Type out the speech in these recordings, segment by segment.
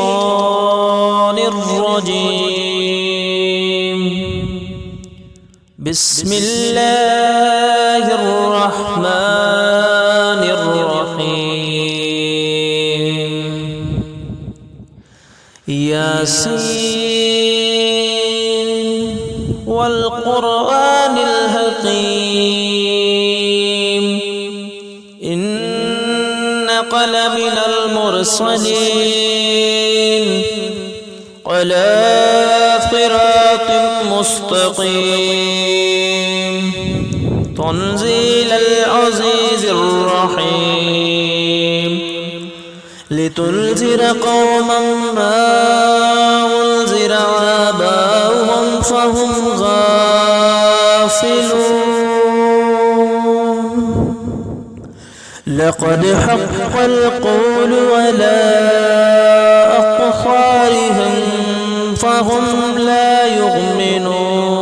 الشيطان الرجيم. بسم الله الرحمن الرحيم. ياسين والقرآن الحكيم إنك لمن المرسلين على صراط مستقيم تنزيل العزيز الرحيم لتنذر قوما ما أنذر آباؤهم فهم غافلون. لقد حق القول على أقصارهم فهم لا يؤمنون.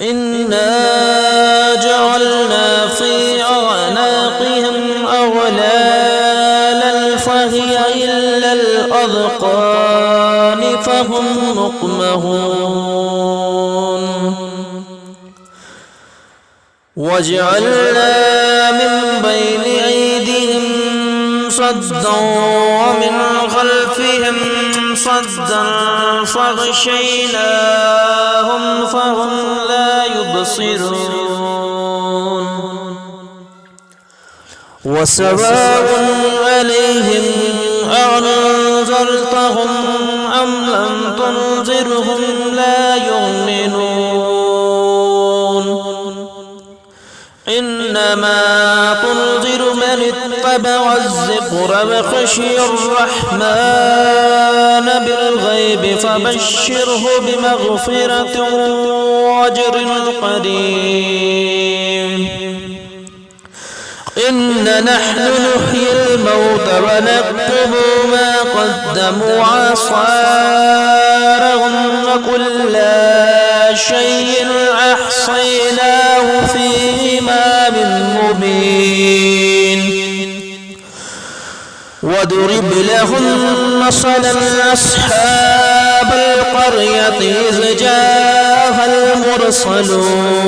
إنا جعلنا في أعناقهم أغلالا فهي إلا الأذقان فهم مقمحون. وجعلنا من بين أيديهم صدا ومن خلفهم صدا فغشيناهم فهم لا يبصرون. وسواء عليهم أنذرتهم أم لم تنذرهم لا يؤمنون. إنما تنذر من اتبع الذكر وخشي الرحمن بالغيب فبشره بمغفرة وأجر قريب. إنا نحن نحيي الموتى ونكتب ما قدموا وآثارهم وكل شيء أحصيناه في إمام مبين. واضرب لهم مثلا أصحاب القرية إذ جاءها المرسلون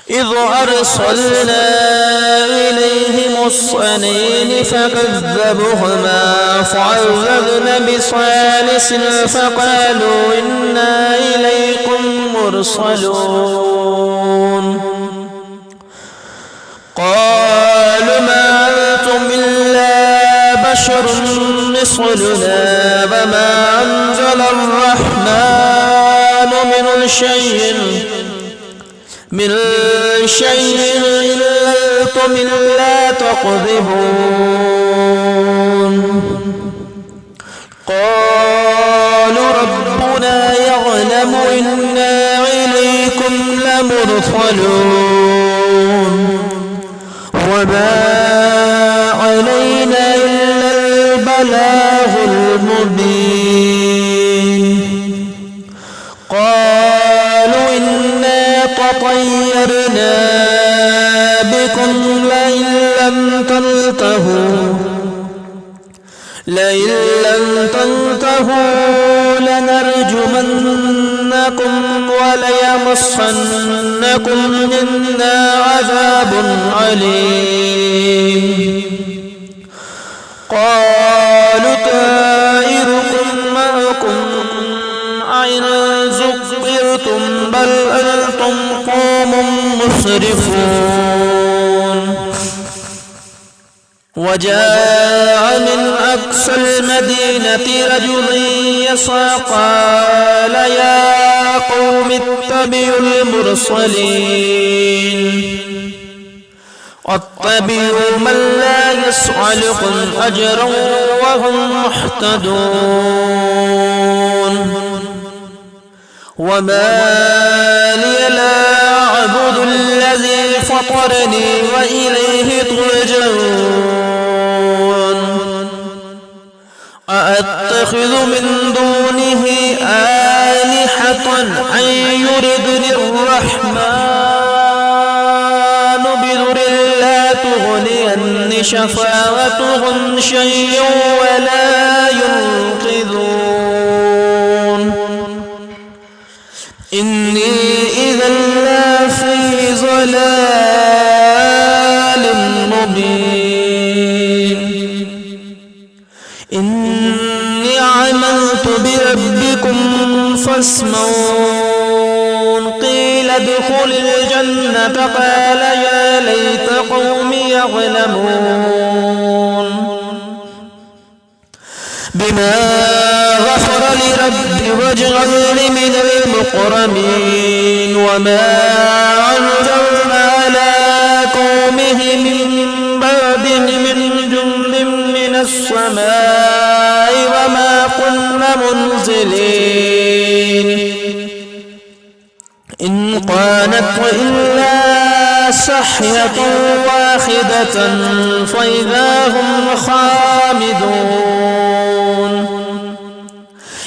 إذ أرسلنا إليهم اثنين فكذبوهما فعززنا بثالث فقالوا إنا إليكم مرسلون. قالوا ما أنتم إلا بشر مثلنا وما أنزل الرحمن من شيء إلا أنتم إلا تكذبون. قالوا ربنا يعلم إنا إليكم لمرسلون وما علينا إلا البلاغ المبين. قالوا إنا تطيرنا بكم لئن لم تنتهوا لنرجمنكم وليمسنكم منا عذاب عليم. قالوا طائركم معكم أئن ذكرتم بل أنتم قوم مسرفون. وجاء من أقصى المدينة رجل يسعى قال يا قوم اتبعوا المرسلين واتبعوا من لا يسألكم أجرا وهم مهتدون. وما لي لا أعبد الذي فطرني وإليه ترجعون. أأتخذ من دونه آلهة أن يردني الرحمن بضر شفاعتهم شيئا ولا ينقذون إني إذا لفي ضلال مبين إني عملت بربكم فاسمعون قيل ادخل الجنة قال يا ليت قومي يعلمون بما غفر لي ربي واجعلني من المكرمين وما أنزلنا على قومه من بعده من جند من السماء وما كنا منزلين إن كانت إلا صحية واحدة فإذا هم خامدون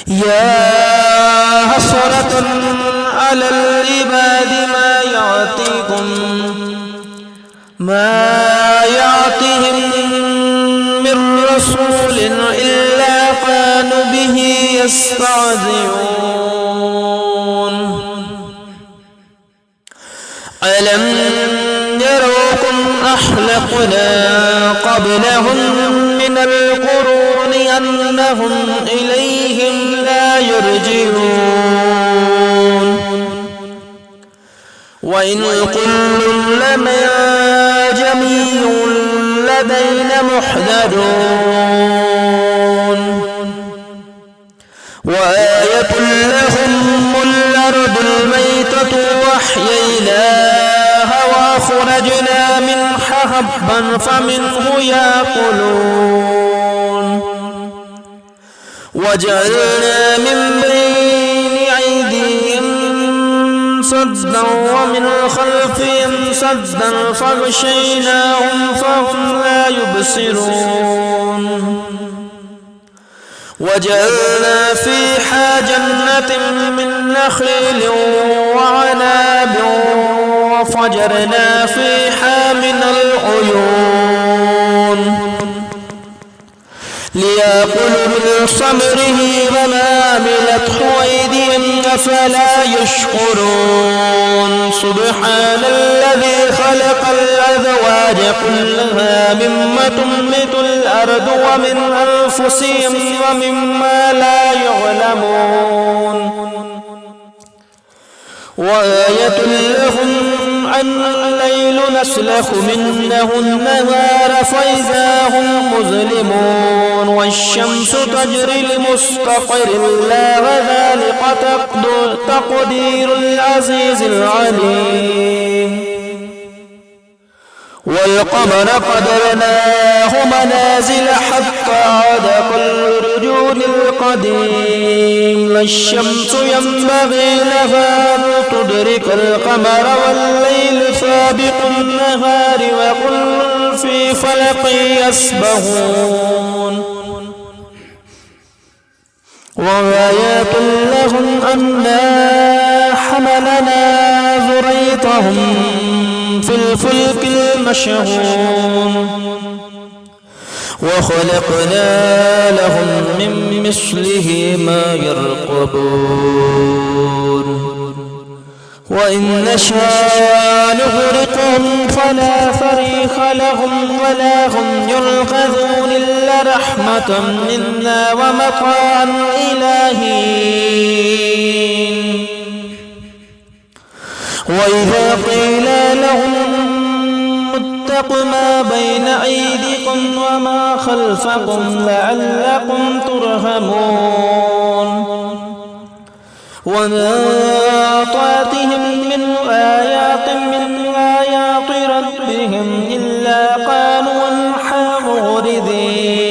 يا حسرة على العباد ما يعطيهم من رسول إلا كانوا به يستهزئون ألم يروا كم أهلكنا قبلهم من القرون أنهم إليهم لا يرجعون وإن كل لما جميع لدينا محضرون وآية لهم الأرض الميتة وأحييناها وأخرجنا منها حبا فمنه يأكلون وجعلنا من بين أيديهم سدا ومن خلفهم سدا فغشيناهم فهم لا يبصرون وجعلنا فيها جنة من نخيل وعناب وفجرنا فيها من العيون ليأكلوا من ثمره وما عملته أيديهم أفلا يشكرون سبحان الذي خلق الأزواج كلها مما تنبت الأرض ومن أنفسهم ومما لا يعلمون وآية لهم أن الليل نسلخ منه النهار فإذا هم مظلمون والشمس تجري لمستقر لها وذلك تقدير العزيز العليم والقمر قدرناه منازل حتى عاد كالرجل القديم لا الشمس ينبغي لها أن تدرك القمر والليل سابق النهار وكل في فلك يسبحون وآيات لهم أنا حملنا ذريتهم في الفلك المشحون وخلقنا لهم من مثله ما يركبون وإن نشاء نغرقهم فلا صريخ لهم ولا هم ينقذون إلا رحمة منا ومطاعا إلى حين وإذا قيل لهم اتقوا ما بين أيديكم وما خلفكم لعلكم ترحمون وما تأتيهم من آيات ربهم إلا كانوا عنها معرضين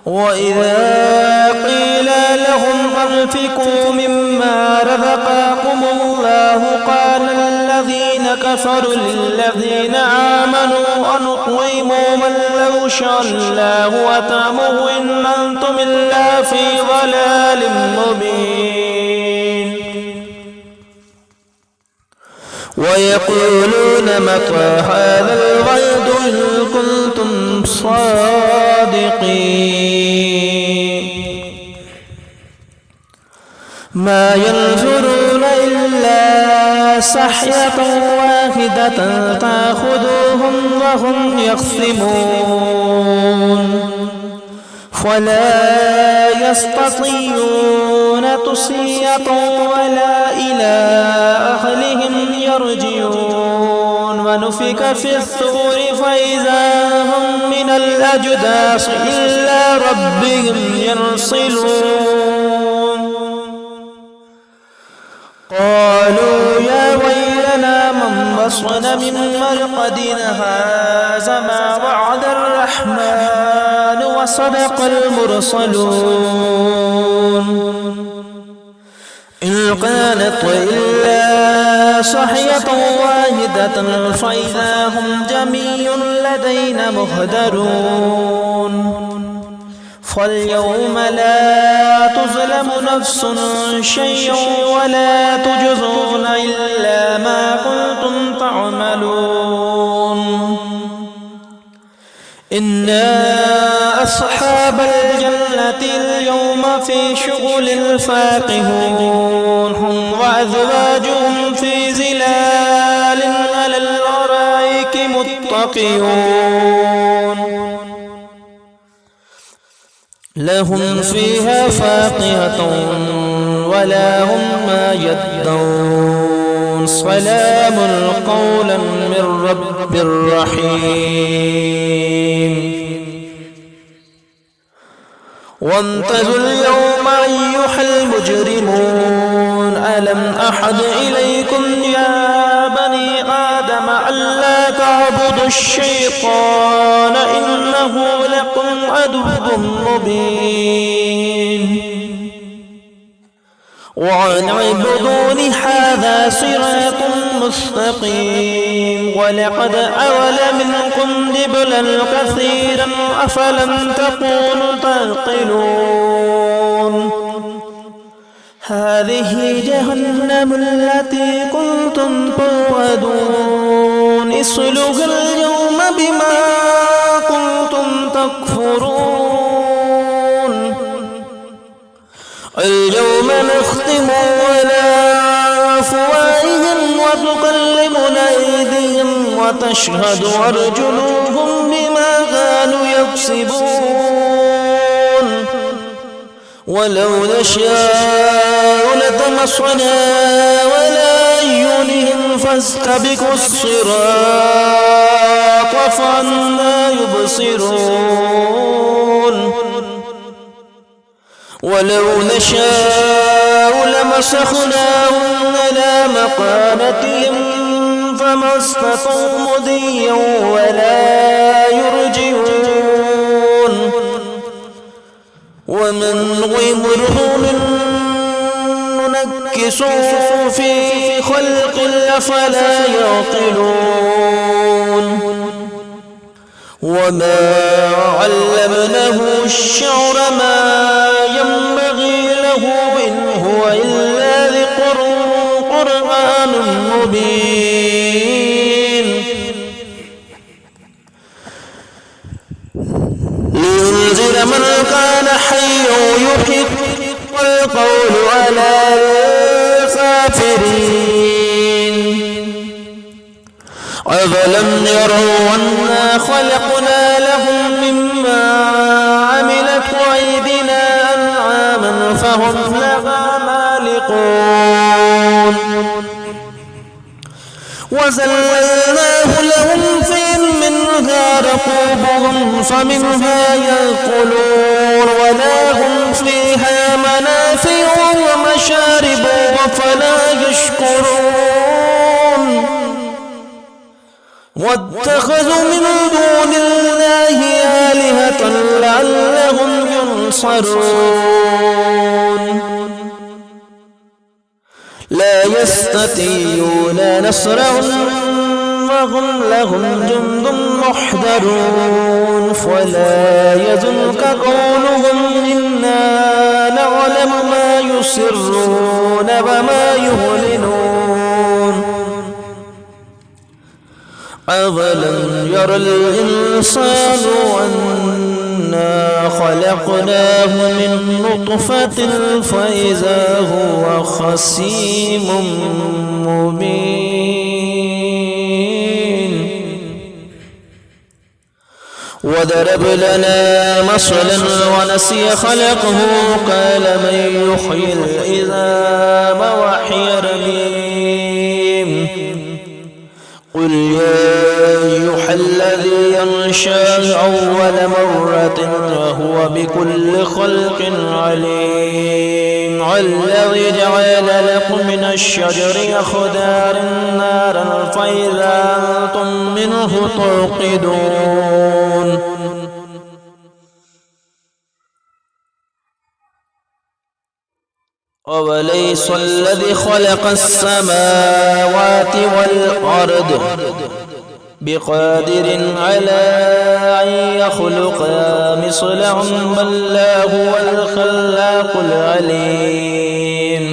وإذا قيل لهم أنفقوا مما رزقكم الله قال الذين كفروا للذين آمنوا أنطعموا من لو شاء الله أطعمه إن أنتم إلا في ضلال مبين ويقولون متى هذا الوعد إن كنتم صادقين ما ينظرون إلا صحية واحدة تأخذهم وهم يخصمون فلا يستطيعون تصية ولا إلى أهلهم يرجعون ونفخ في الصور فإذا هم من الأجداث إلى ربهم ينسلون قالوا يا ويلنا من بصرنا من مرقدنا هذا ما وعد الرحمن وصدق المرسلون إن كانت إلا صحية واحدة فإذا هم جميع لدينا مهدرون فاليوم لا تظلم نفس شيئا ولا تجزون إلا ما كنتم تعملون إنا أصحاب الجنة اليوم في شغل فاكهون هم وأزواجهم في ظلال على الأرائك متكئون لهم فيها فاكهة ولا هم ما يدعون سلام قولا من رب رحيم وانتظروا اليوم أيها المجرمون ألم أحد إليكم يا بني آدم ألا تعبدوا الشيطان إنه لكم عدو مبين وأن اعبدوني هذا صراط مستقيم ولقد أضل منكم جبلا كثيرا أفلم تكونوا تعقلون هذه جهنم التي كنتم توعدون اصلوها اليوم بما كنتم تكفرون اليوم نختم على أفواههم وتكلمنا أيديهم وتشهد أرجلهم بما كانوا يكسبون ولو نشاء لطمسنا على أعينهم فاستبقوا الصراط فأنى يبصرون ولو نشاء لمسخناهم على مكانتهم فما استطاعوا مضيا ولا يرجعون ومن غمره ننكسه في خلق أفلا يعقلون وما علمناه الشعر ما ينبغي له إن هو إلا ذكر قرآن مبين لينذر من كان حيا يحق القول على الكافرين أفلم يروا أنا خلقنا لهم مما عملت أيدينا أنعاما فهم لها مالكون وزللناه لهم منها ركوبهم فمنها يأكلون ولهم فيها منافع ومشارب أفلا يشكرون واتخذوا من دون الله آلهة لعلهم ينصرون لا يستطيعون نصرهم وهم لهم جند محضرون فلا يحزنك قولهم إنا نعلم ما يسرون وما يعلنون أولم ير الإنسان أنا خلقناه من نطفة فإذا هو خصيم مبين وضرب لنا مثلا ونسي خلقه قال من يحيي العظام وهي رميم قل يا أيها الذي ينشأ أول مرة وهو بكل خلق عليم الذي جعل لكم من الشجر أخضر نارا فإذا أنتم منه توقدون أوليس الذي خلق السماوات والأرض بقادر على أن يخلق مثلهم بل هو الخلاق العليم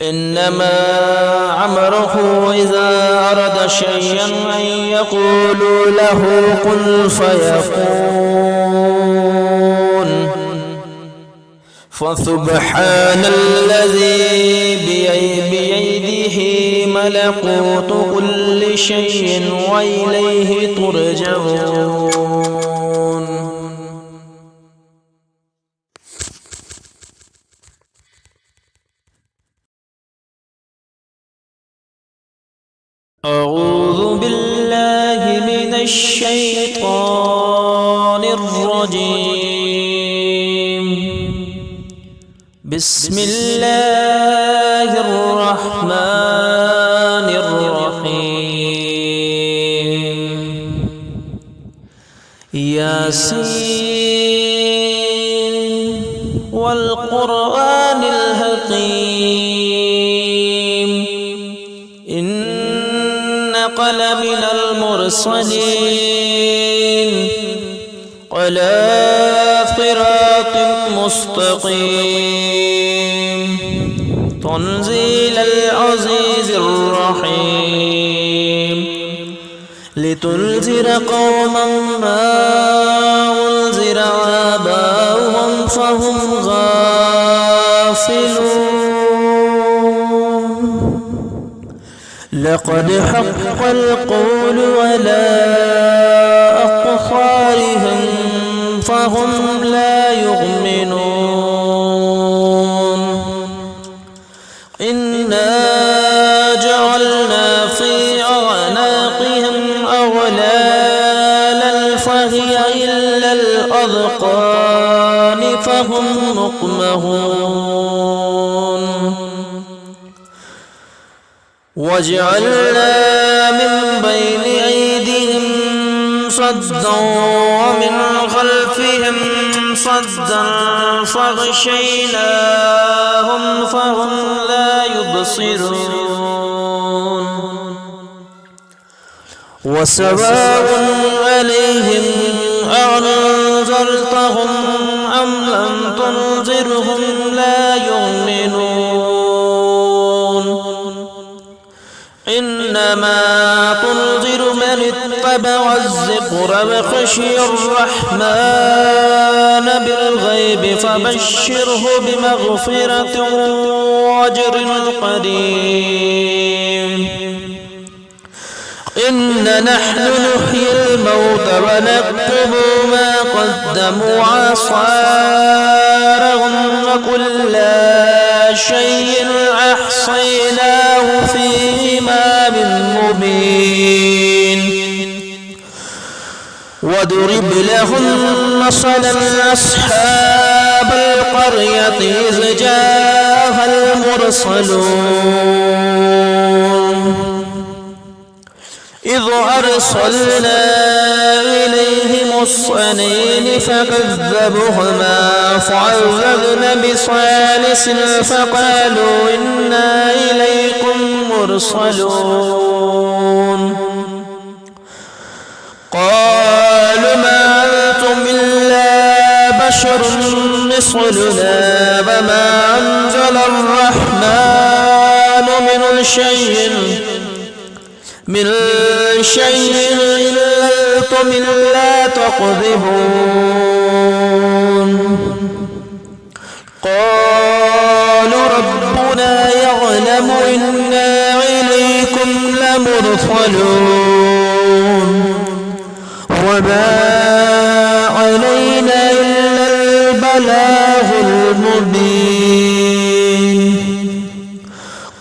إنما أمره إذا أراد شيئا أن يقول له كن فيكون فسبحان الذي بيده ملكوت كل شيء وإليه ترجعون. أعوذ بالله من الشيطان الرجيم. بسم الله الرحمن الرحيم. ياسين والقرآن الحكيم إنك لمن المرسلين على صراط مستقيم تنزيل العزيز الرحيم لتنذر قوما ما أنذر آباؤهم فهم غافلون. لقد حق القول على أقصارهم فهم لا يؤمنون. إنا جعلنا في أعناقهم أغلالا فهي إلا الأذقان فهم مقمحون. وجعلنا من بين أيديهم صدا ومن خلفهم صدا فغشيناهم فهم لا يبصرون. وسواء عليهم أنذرتهم أم لم تنذرهم لا يؤمنون. إنما تنذر من اتبع الذكر وخشي الرحمن بالغيب فبشره بمغفرة وأجر قريب. إن نحن نحيي الموتى ونكتب ما قدموا وآثارهم وكل شيء أحصيناه في إمام مبين. واضرب لهم مثلا أصحاب القرية إذ جاءها المرسلون إذ أرسلنا إليهم اثنين فكذبوهما فعززنا بثالث فقالوا إنا إليكم مرسلون. قالوا ما أنتم إلا بشر مثلنا وما أنزل الرحمن من شيء من شيء إلا أنتم لا تكذبون قالوا ربنا يعلم إنا إليكم لمرسلون وما علينا إلا البلاغ المبين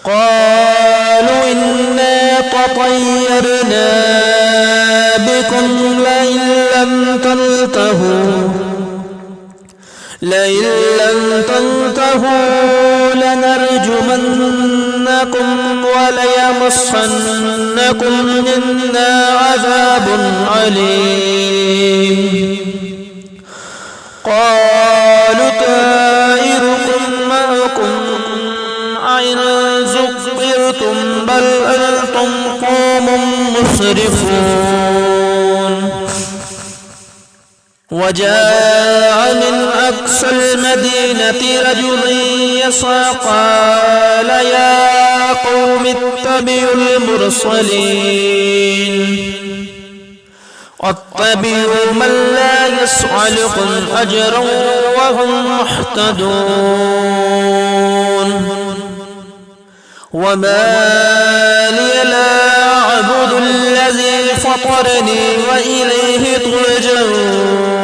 قالوا إنا تطيرنا بكم لئن لم تنتهوا لنرجمنكم وليمسنكم منا عذاب عليم قالوا طائركم معكم أئن ذكرتم بل أنتم قوم مسرفون وجاء من أقصى المدينة رجل يسعى قال يا قوم اتبعوا المرسلين واتبعوا من لا يسألكم أجرا وهم مهتدون وما لي لا أعبد الذي فطرني وإليه ترجعون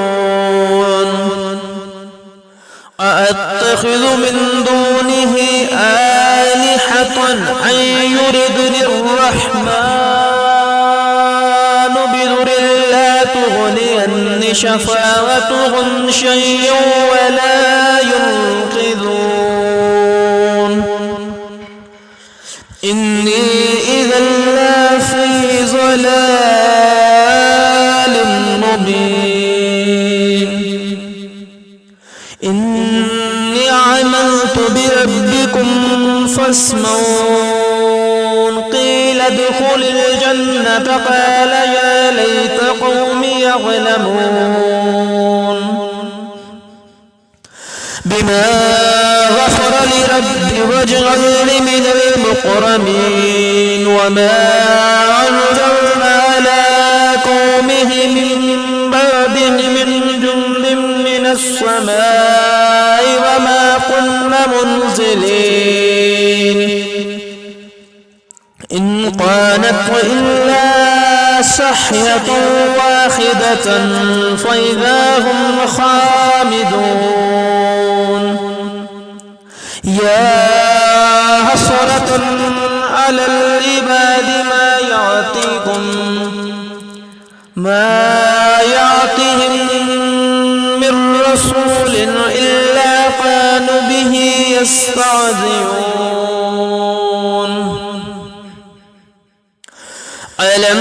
أأتخذ من دونه آلهة أن يردني الرحمن بضر لا تغني عني شفاعتهم شيئا ولا ينقذون إني إذا لفي ضلال مبين إني عملت بربكم فاسمعون قيل ادخل الجنة قال يا ليت قومي يعلمون بما غفر لي ربي واجعلني من المكرمين وما أنزلنا على قومه من بعده من جند من السماء وما كنا منزلين إن كانت إلا صحية واحدة فإذا هم خامدون يا حسرة على العباد ما يعطيهم من رسول إلا كانوا به يستهزئون ألم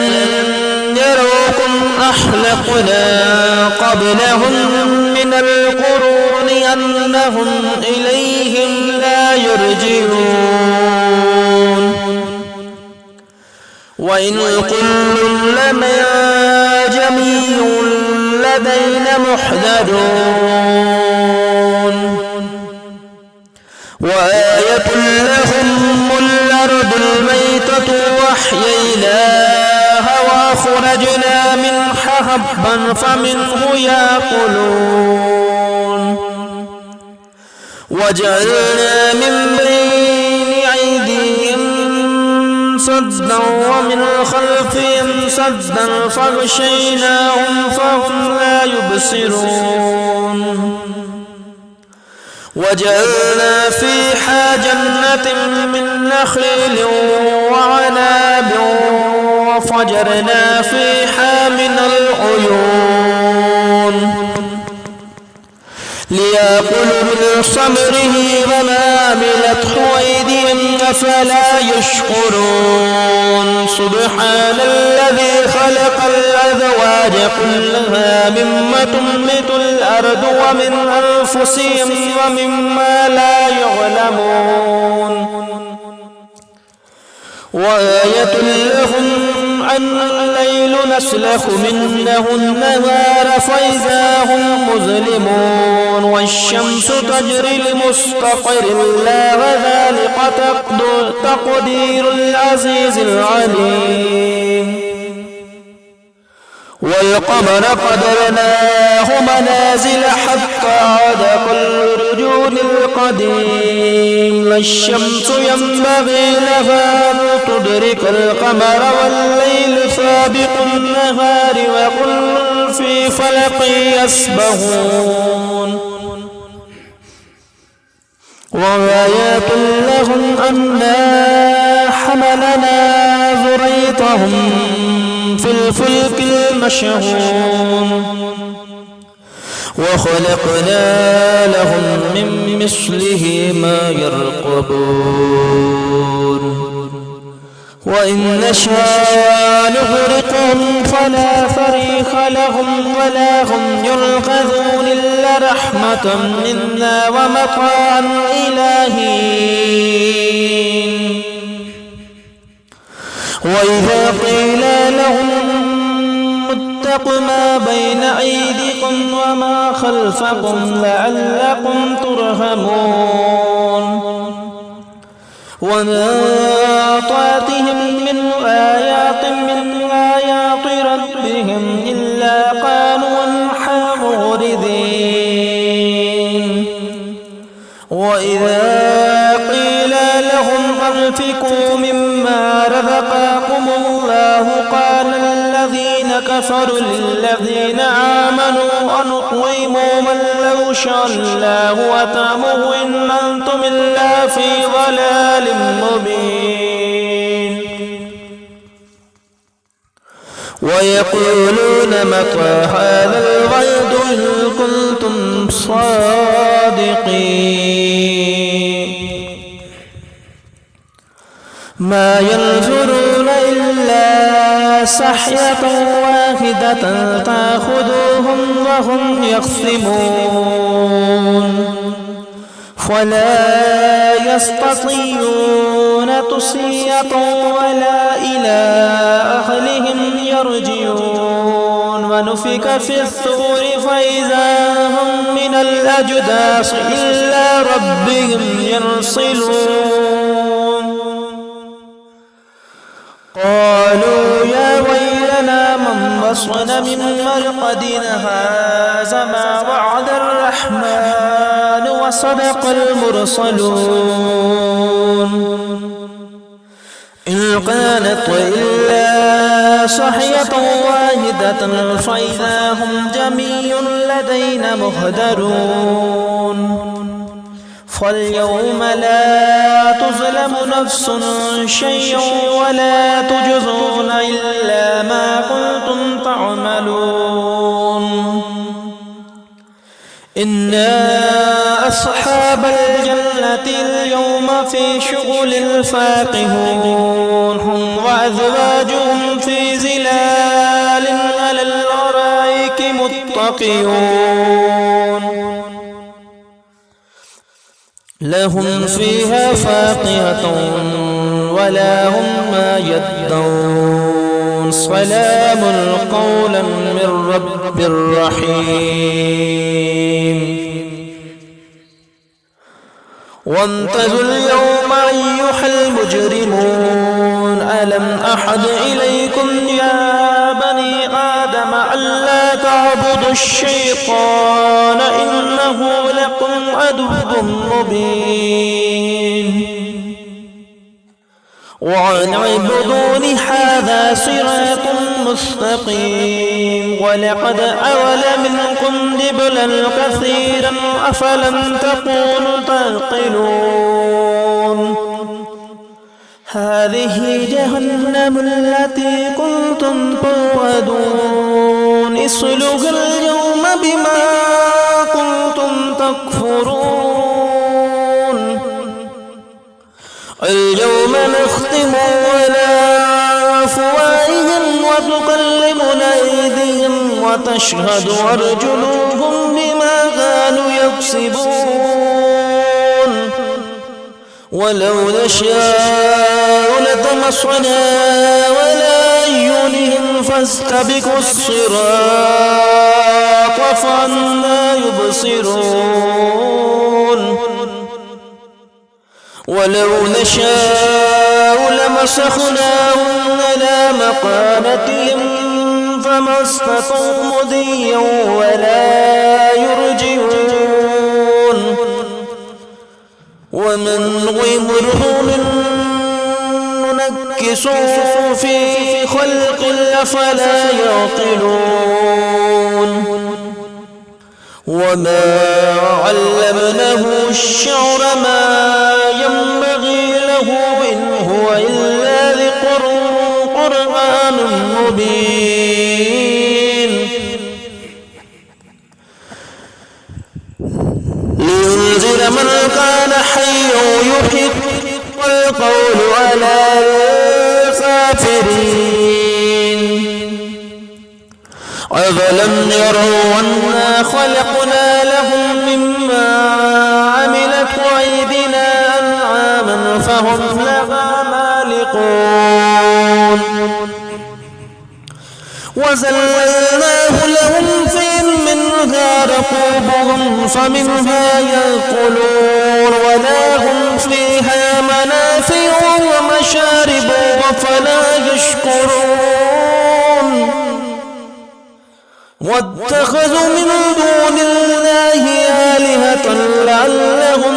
يروكم أهلكنا قبلهم من القرون أنهم إليهم لا يرجعون وإن كل لما جميع لدينا محضرون وآية لهم الأرض الميتة وأحييناها وأخرجنا منها حبا فمنه يأكلون وجعلنا من بين أيديهم سدا ومن خلفهم سدا فغشيناهم فهم لا يبصرون وجعلنا فيها جنة من نخيل وعناب وفجرنا فيها من العيون ليأكلوا من ثمره وما عملته أيديهم أفلا يشكرون سبحان الذي خلق الأزواج كلها مما تنبت الأرض ومن أنفسهم ومما لا يعلمون وآية لهم الليل نسلخ منه النهار فإذا هم مظلمون والشمس تجري لمستقر لها وذلك تقدير العزيز العليم والقمر قدرناه منازل حتى عاد كالرجل القديم لا الشمس ينبغي لها أن تدرك القمر والليل سابق النهار وكل في فلك يسبحون وآيات لهم أنا حملنا ذريتهم في الفلك المشحون وخلقنا لهم من مثله ما يركبون وإن نشاء نغرقهم فلا صريخ لهم ولا هم ينقذون إلا رحمة منا ومطاعا إلى حين وإذا قيل لهم اتقوا ما بين أيديكم وما خلفكم لعلكم ترحمون وما طاتهم من آيات ربهم إلا قالوا عنها معرضين وإذا قيل لهم أنفقوا مما رزقكم الله قال الذين كفروا للذين آمنوا أنطعموا من لو شاء الله وأطعمه إن أنتم إلا في ضلال مبين ويقولون متى هذا الوعد إن كنتم صادقين ما ينظرون إلا صحية واحدة تأخذهم وهم يخصمون فلا يستطيعون تصية ولا إلى أهلهم يرجعون ونفخ في الصور فإذا هم من الأجداث إلى ربهم ينسلون قالوا يا ويلنا من بصرنا من مرقدنا هذا ما وعد الرحمن وصدق المرسلون إن كانت إلا صحية واحدة فإذا هم جميع لدينا مهدرون فاليوم لا تظلم نفس شيئا ولا تجزون إلا ما كنتم تعملون إنا أصحاب الجنة اليوم في شغل فاكهون هم وأزواجهم في ظلال على الأرائك متكئون لهم فيها فاكهة ولا هم ما يدعون سلام قولا من رب رحيم وانتظروا اليوم أيها المجرمون ألم أحد إليكم يا بني آدم ألا تعبدوا الشيطان إنه لكم عدو مبين وأن اعبدوني هذا صراط مستقيم ولقد أول منكم جبلا كثيرا أفلم تكونوا تعقلون هذه جهنم التي كنتم توعدون اصلوها اليوم بما كنتم تكفرون اليوم نختم على أفواههم وتكلمنا أيديهم وتشهد أرجلهم بما كانوا يكسبون ولو نشاء لطمسنا ولا فاستبقوا الصراط فأنى يبصرون ولو نشاء لمسخناهم على مكانتهم فما استطاعوا مضيا ولا يرجعون ومن نعمره ننكسه في خلق أفلا يعقلون وما علمناه الشعر ما ينبغي له إن هو إلا ذكر قرآن مبين لينذر من كان حيا ويحق القول على الكافرين أفلم يروا أنا خلقنا لهم مما عملت أيدينا أنعاما فهم لها مالكون وزللناه لهم منها ركوبهم فمنها يأكلون ولهم فيها منافع ومشارب أفلا يشكرون واتخذوا من دون الله آلهة لعلهم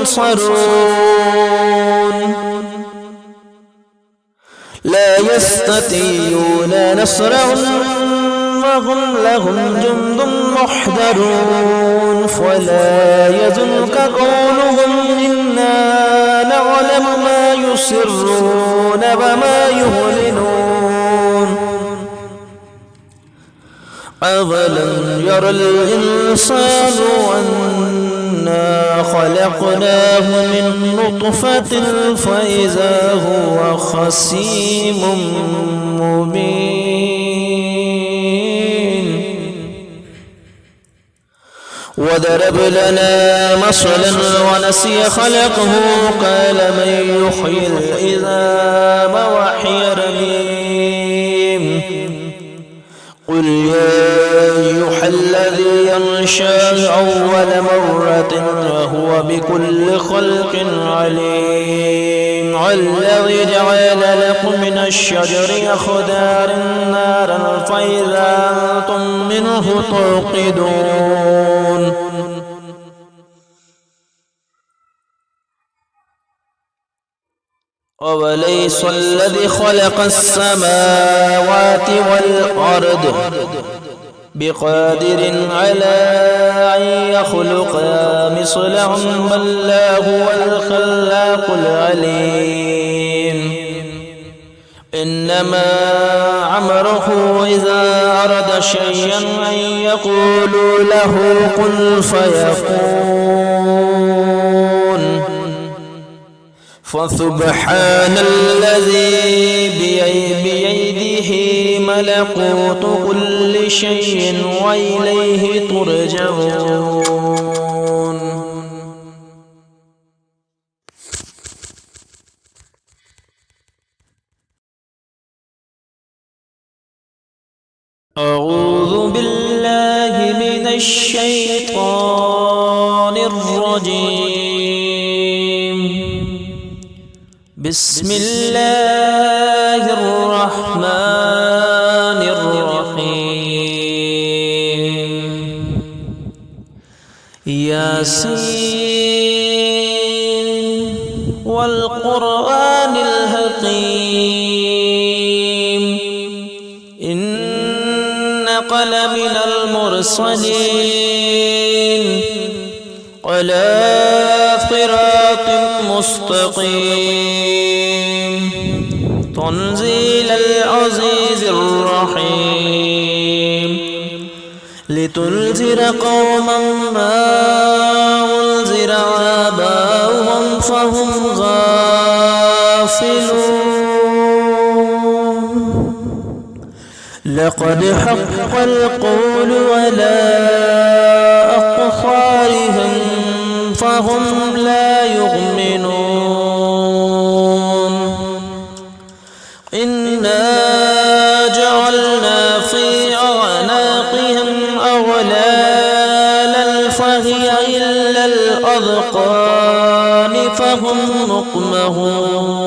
ينصرون لا يستطيعون نصرهم وهم لهم جند محضرون فلا يحزنك قولهم إنا نعلم ما يسرون وما يعلنون أولم ير الإنسان أنا خلقناه من نطفة فإذا هو خصيم مبين وضرب لنا مثلا ونسي خلقه قال من يحيي العظام وهي رميم قل يا أيها الذي ينشأ أول مرة وهو بكل خلق عليم الذي جعل لكم من الشجر أخضر نارا فإذا أنتم منه توقدون أوليس الذي خلق السماوات والأرض بقادر على أن يخلق مثلهم بل هو الخلاق العليم إنما أمره إذا أراد شيئا أن يقول له كن فيكون فسبحان الذي بيده ملكوت كل شيء وإليه ترجعون. أعوذ بالله من الشيطان الرجيم. بسم الله الرحمن الرحيم. ياسين والقرآن الحكيم إنك لمن المرسلين على صراط مستقيم تنزيل العزيز الرحيم لتنذر قوما ما أنذر آباؤهم فهم غافلون. لقد حق القول على أقصارهم فهم لا يؤمنون. إنا جعلنا فهم مقمحون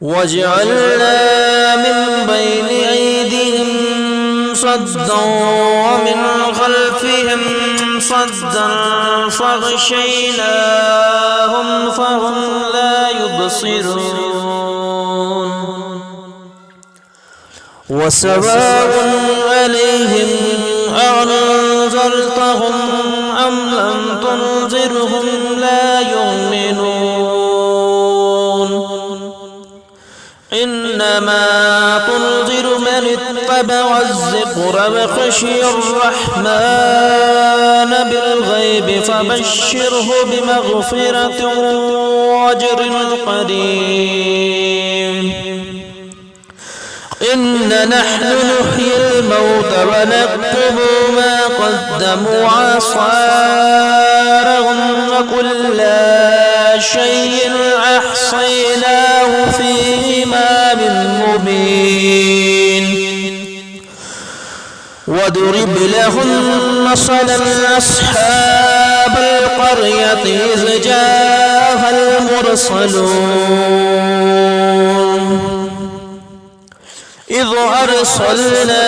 وجعلنا من بين أيديهم صدا ومن خلفهم صدا فغشيناهم فهم لا يبصرون وسواء عليهم أنذرتهم أم لم تنذرهم لا يؤمنون إنما تنذر من اتبع الذكر وخشي الرحمن بالغيب فبشره بمغفرة وأجر قريب إن نحن نحيي الموت ونكتب ما قدموا وآثارهم وكل شيء أحصيناه في إمام مبين واضرب لهم مثلا أصحاب القرية إذ جاءها المرسلون إذ أرسلنا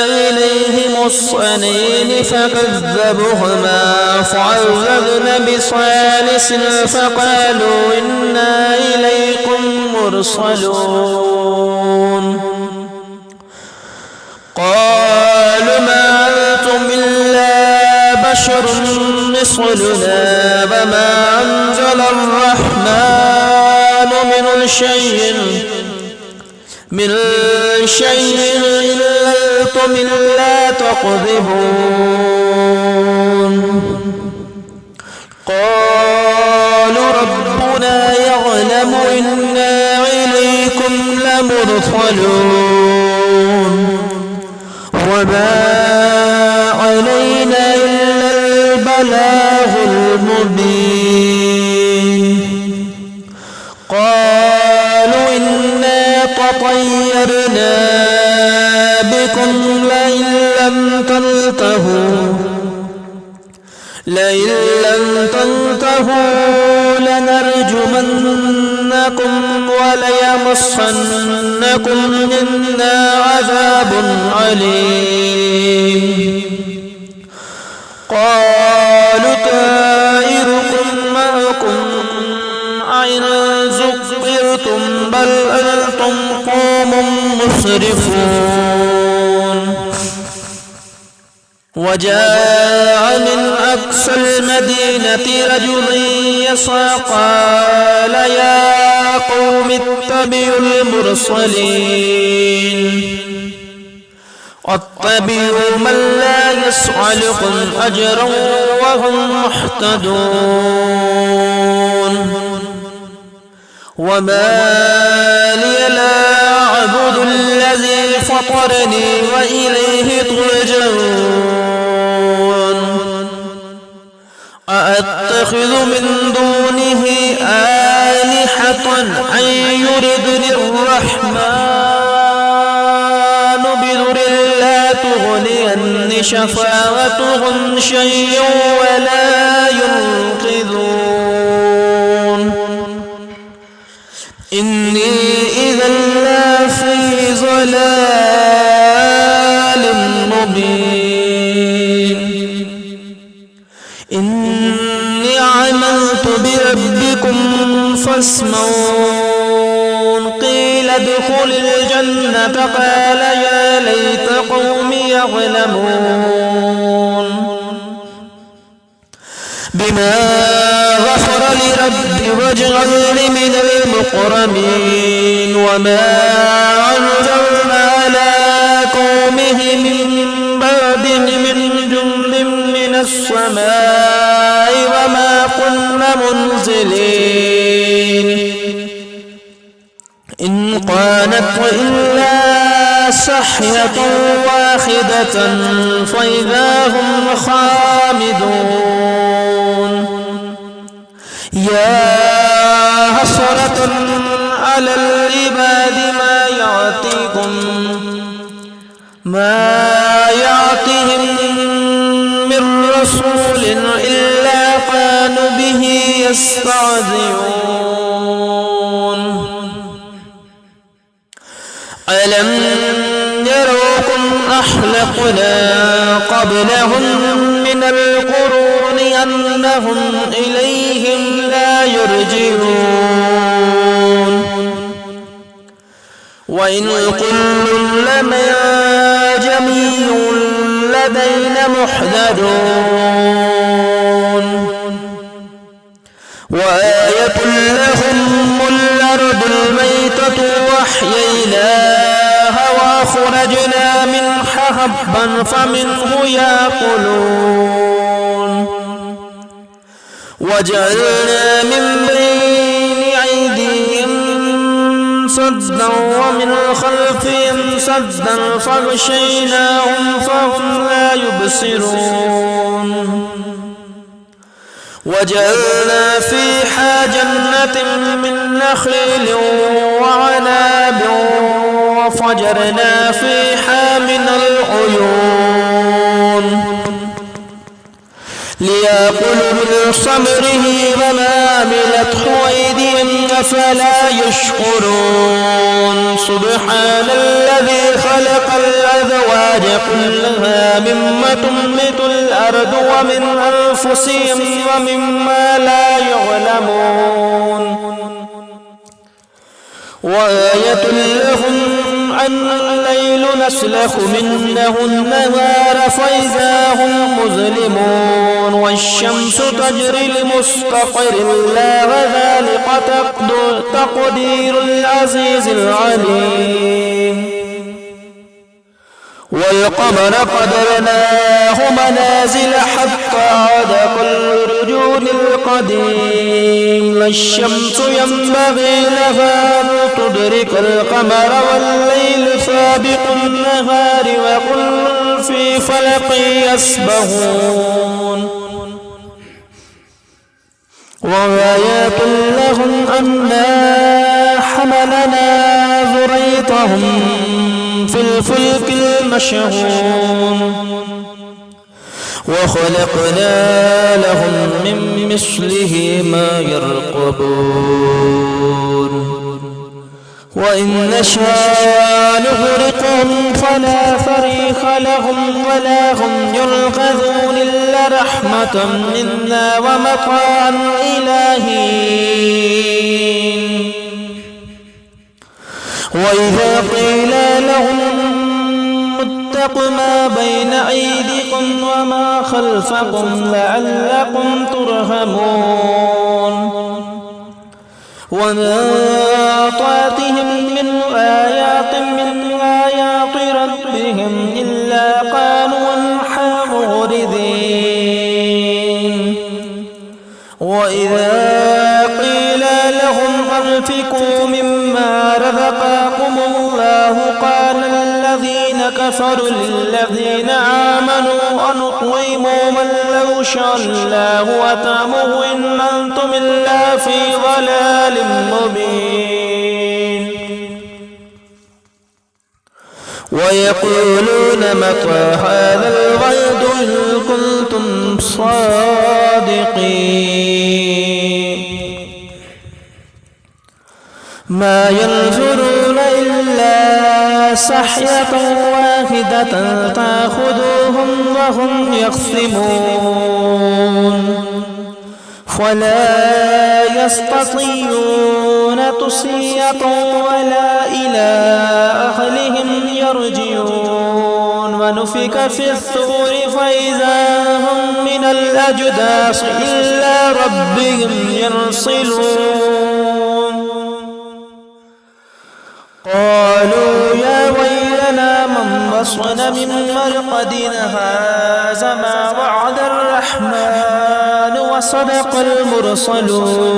إليهم اثنين فكذبوهما فعززنا بثالث فقالوا إنا إليكم مرسلون قالوا ما أنتم إلا بشر مثلنا وما أنزل الرحمن من شيء إلا أنتم إلا تكذبون قالوا ربنا يعلم إنا إليكم لمرسلون وما علينا إلا البلاغ المبين قالوا إنا تطيرنا بكم لئن لم تنتهوا لنرجمنكم وليمسنكم منا عذاب عليم قالوا طائركم معكم أئن ذكرتم بل أنتم قوم مسرفون وجاء من أقصى المدينة رجل يسعى قال يا قوم اتبعوا المرسلين واتبعوا من لا يسألكم أجرا وهم مهتدون وما لي لا أعبد الذي فطرني وإليه ترجعون أأتخذ من دونه آلهة أن يردني الرحمن بضر لا تغني عني شفاعتهم شيئا ولا ينقذون إني إذا لفي ضلال مبين إني عملت بربكم فاسمعون قيل ادخل الجنة قال يا ليت قومي يعلمون بما غفر لي ربي واجعلني من المكرمين وما أنزلنا على قومه من بعده من جند من السماء وما كنا منزلين إن كانت إلا صحية واحدة فإذا هم خامدون يا حسرة على العباد ما يأتيهم من رسول إلا يستعجلون ألم يروا كم أهلكنا قبلهم من القرون أنهم إليهم لا يرجعون وإن كل لما جميع لدينا محضرون وآية لهم الأرض الميتة وأحييناها وأخرجنا منها حبا فمنه يأكلون وجعلنا من بين أيديهم سدا ومن خلفهم سدا فغشيناهم فهم لا يبصرون وجعلنا فيها جنة من نخيل وعناب وفجرنا فيها من العيون ليأكلوا من ثمره وما عملته أيديهم أفلا يشكرون سبحان الذي خلق الأزواج كلها مما تنبت الأرض ومن أنفسهم ومما لا يعلمون وآية لهم أن الليل نسلخ منه النهار فإذا هم مظلمون والشمس تجري لمستقر لها وذلك تقدير العزيز العليم والقمر قدرناه منازل حتى عاد كالرجل القديم لا الشمس ينبغي لها أن تدرك القمر والليل سابق النهار وكل في فلك يسبحون وآيات لهم أنا حملنا ذريتهم في الفلك المشحون وخلقنا لهم من مثله ما يركبون وإن نشاء نغرقهم فلا صريخ لهم ولا هم ينقذون إلا رحمة منا ومطاعا إلى حين وإذا قيل لهم اتقوا ما بين أيديكم وما خلفكم لعلكم ترحمون وما طاعتهم من آيات ربهم إلا قالوا عنها معرضين وإذا قيل لهم أنفقوا مما رزقكم الله قال الذين كفروا للذين آمنوا أنطعم من لو شاء الله أطعمه إن أنتم إلا في ضلال مبين ويقولون متى هذا الوعد إن كنتم صادقين ما ينظرون إلا صحية واحدة تأخذهم وهم يخصمون فلا يستطيعون تصية ولا إلى أهلهم يرجعون ونفخ في الصور فإذا هم من الأجداث إلى ربهم ينسلون قالوا يا ويلنا من بصرنا من مرقدنا هذا ما وعد الرحمن وصدق المرسلون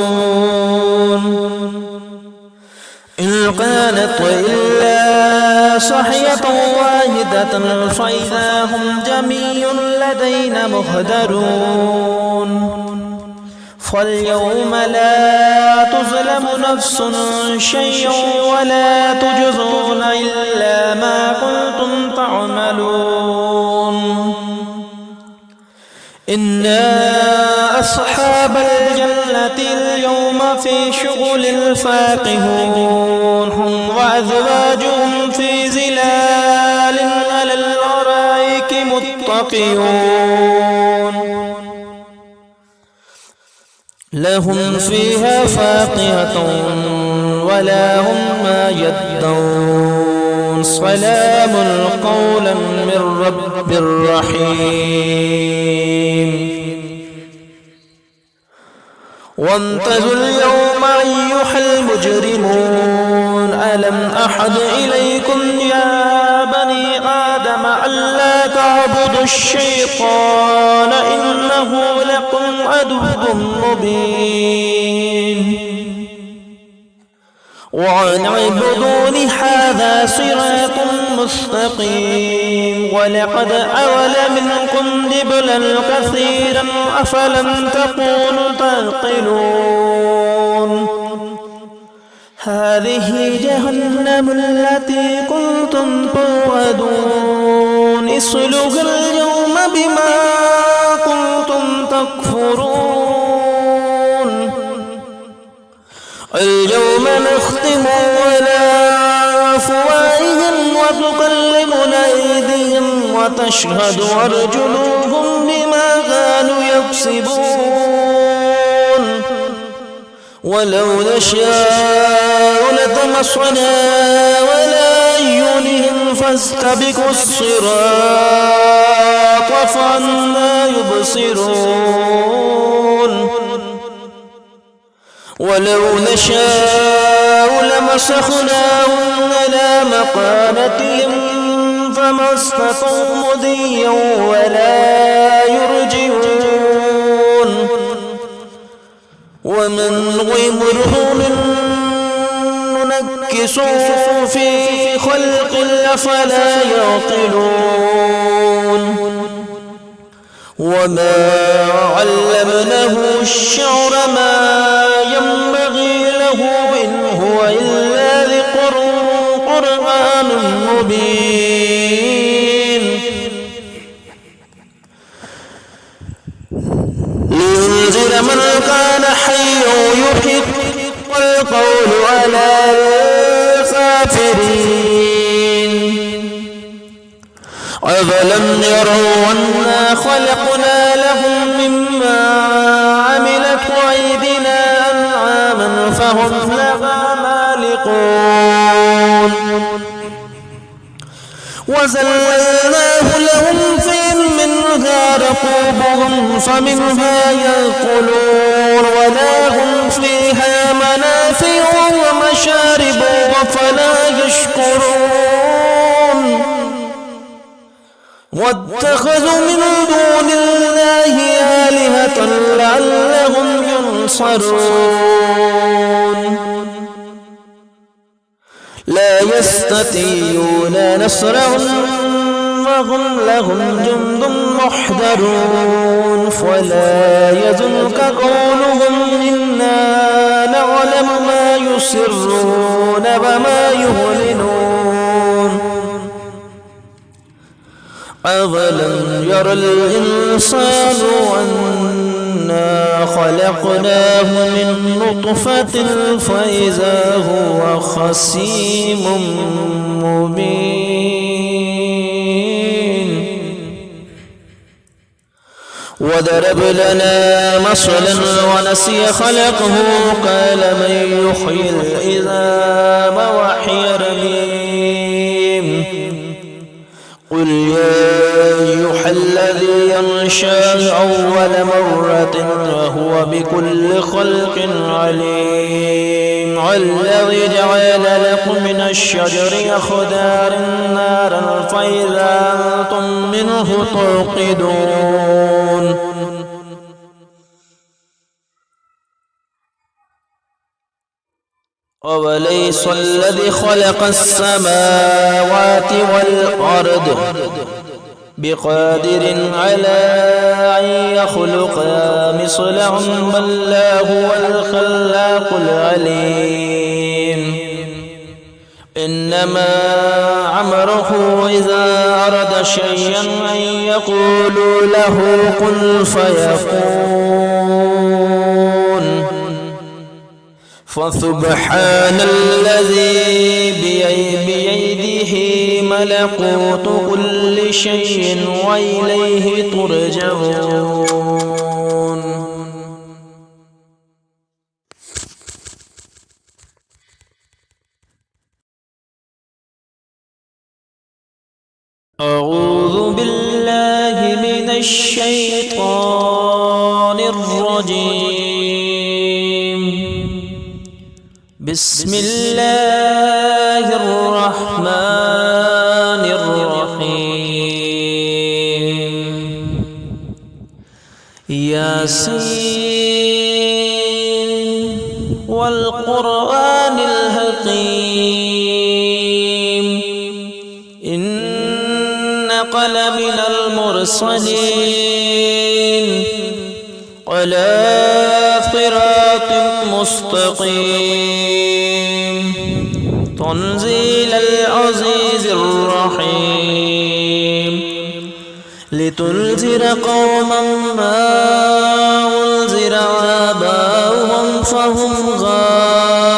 إن كانت إلا صحية واحدة فإذا هم جميع لدينا مهدرون فاليوم لا تظلم نفس شيئا ولا تجزون إلا ما كنتم تعملون إنا أصحاب الجنة الجنة اليوم في شغل فاكهون هم وأزواجهم في ظلال على الأرائك متكئون لهم فيها فاكهة ولا هم ما يدعون سلام قولا من رب رحيم وامتازوا اليوم أيها المجرمون ألم أحد إليكم يا بني آدم ألا تعبدوا الشيطان إنه لكم عدو مبين وأن اعبدوني هذا صراط مستقيم ولقد أول منكم جبلا كثيرا أفلم تكونوا تعقلون هذه جهنم التي كنتم توعدون اصلوها اليوم بما كنتم تكفرون اليوم نختم على أفواههم وتكلمنا أيديهم وتشهد أرجلهم بما كانوا يكسبون ولو نشاء لطمسنا على أعينهم فاستبقوا الصراط فأنى يبصرون ولو نشاء لمسخناهم على مكانتهم فما استطاعوا مضيا ولا يرجعون ومن غمره ننكسه في خلق أفلا يعقلون وما علمناه الشعر ما ينبغي له إن هو إلا ذكر قرآن مبين لينذر من كان حيا يحق القول على الكافرين أفلم يروا أنا خلقنا لهم مما عملت أيدينا أنعاما فهم لها مالكون وزللناه لهم منها ركوبهم فمنها يأكلون ولهم فيها منافع ومشارب وفلا يشكرون واتخذوا من دون الله آلهة لعلهم ينصرون لا يستطيعون نصرهم وهم لهم جند محضرون فلا يحزنك قولهم إنا نعلم ما يسرون وما يعلنون أولم ير الإنسان أنا خلقناه من نطفة فإذا هو خصيم مبين وضرب لنا مثلا ونسي خلقه قال من يحيي العظام وهي رميم قل يا أيها الذي ينشأ أول مرة وهو بكل خلق عليم الذي جعل لكم من الشجر أخضر نارا فإذا أنتم منه توقدون أوليس الذي خلق السماوات والأرض بقادر على أن يخلق مثلهم بل هو الخلاق العليم إنما أمره إذا أراد شيئا أن يقول له كن فيكون فسبحان الذي بيده ملكوت كل شيء وإليه ترجعون. أعوذ بالله من الشيطان الرجيم. بسم الله الرحمن الرحيم. ياسين والقرآن الحكيم إنك لمن المرسلين على صراط مستقيم تنزيل العزيز الرحيم لتنذر قوما ما أنذر آباؤهم فهم غافلون.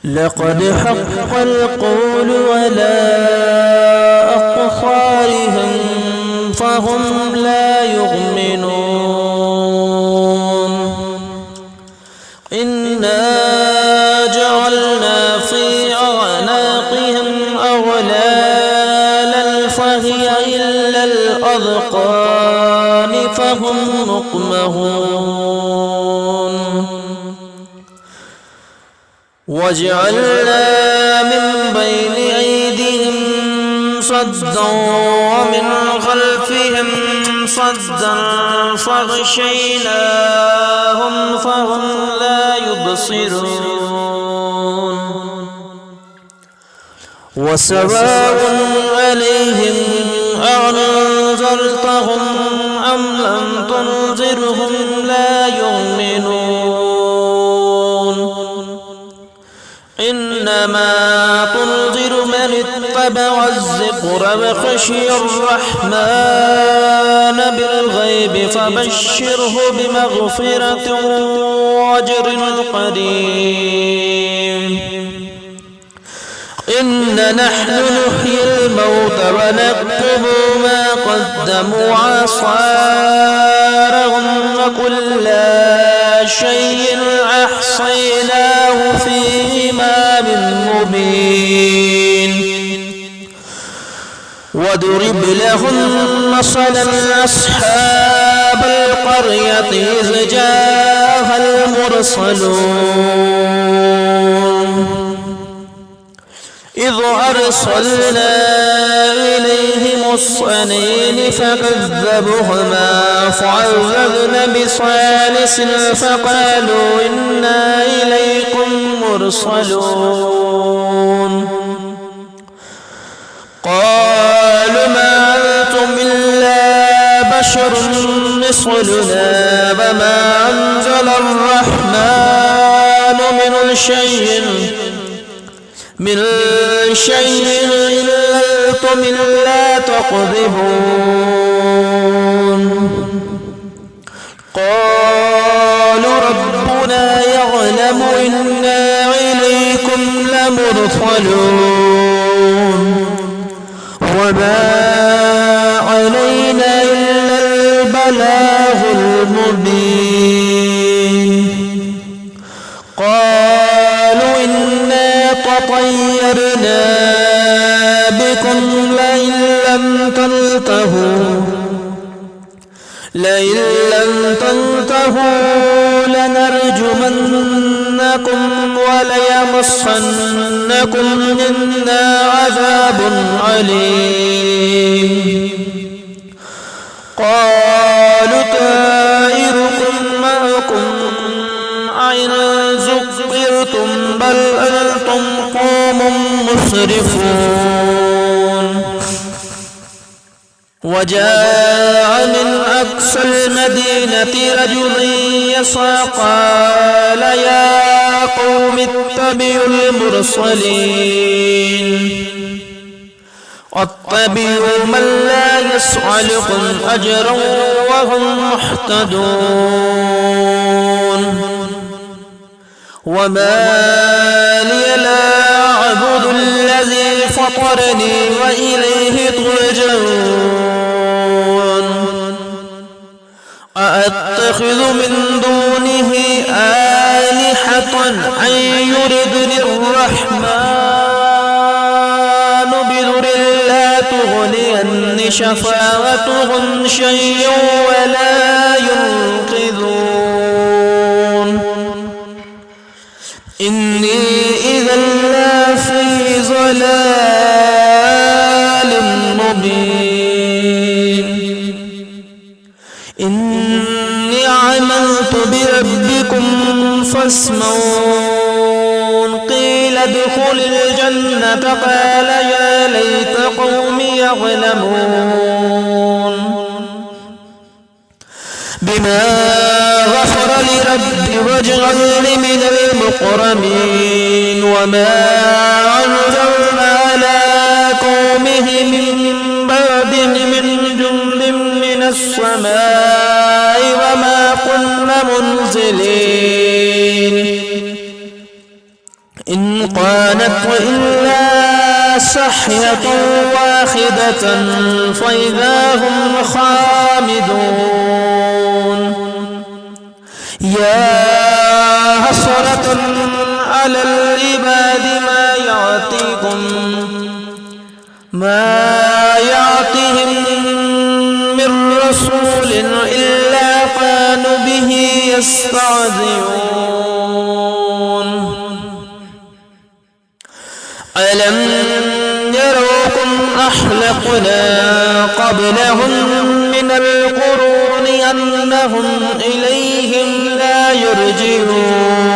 لقد حق القول على أقصارهم فهم لا يؤمنون. إنا جعلنا في أعناقهم أغلالا فهي إلا الأذقان فهم مقمحون. وجعلنا من بين أيديهم صدا ومن خلفهم صدا فغشيناهم فهم لا يبصرون. وسواء عليهم أنذرتهم أم لم تنذرهم لا يؤمنون. إنما تنذر من اتبع الذكر وخشي الرحمن بالغيب فبشره بمغفرة وأجر قريب. إن نحن نحيي الموت ونكتب ما قدموا وآثارهم وكل شيء أحصيناه في إمام مبين. واضرب لهم مثلا أصحاب القرية إذ جاءها المرسلون إذ أرسلنا إليهم اثنين فكذبوهما فعززنا بثالث فقالوا إنا إليكم مرسلون. قالوا ما أنتم إلا بشر مثلنا وما أنزل الرحمن من شيء إلا أنتم إلا تكذبون. قالوا ربنا يعلم إنا إليكم لمرسلون وما علينا إلا البلاغ المبين. قالوا إنا تطيرنا بكم لئن لم تنتهوا لنرجمنكم وليمسنكم منا عذاب عليم. قالوا طائركم معكم أئن ذكرتم بل أنتم قوم مسرفون. وجاء من أقصى المدينة رجل يسعى قال يا قوم اتبعوا المرسلين واتبعوا من لا يسألكم أجرا وهم مهتدون وما لي لا أعبد الذي فطرني وإليه ترجعون أأتخذ من دونه آلهة أن يردني الرحمن بضر لا تغني عني شفاعتهم شيئا ولا ينقذون إني إذا لفي ضلال مبين إني عملت بربكم فاسمعون قيل ادخل الجنة قال يا ليت قومي يعلمون بما غفر لربي واجعلني من المكرمين وما أنزلنا على قومه من بعده من جند من السماء وما كنا منزلين إن كانت إلا صحية واحدة فإذا هم خامدون يا حسرة على العباد ما يأتيهم من رسول إلا كانوا به يستهزئون ألم يروكم أهلكنا قبلهم من القرون أنهم إليهم لا يرجعون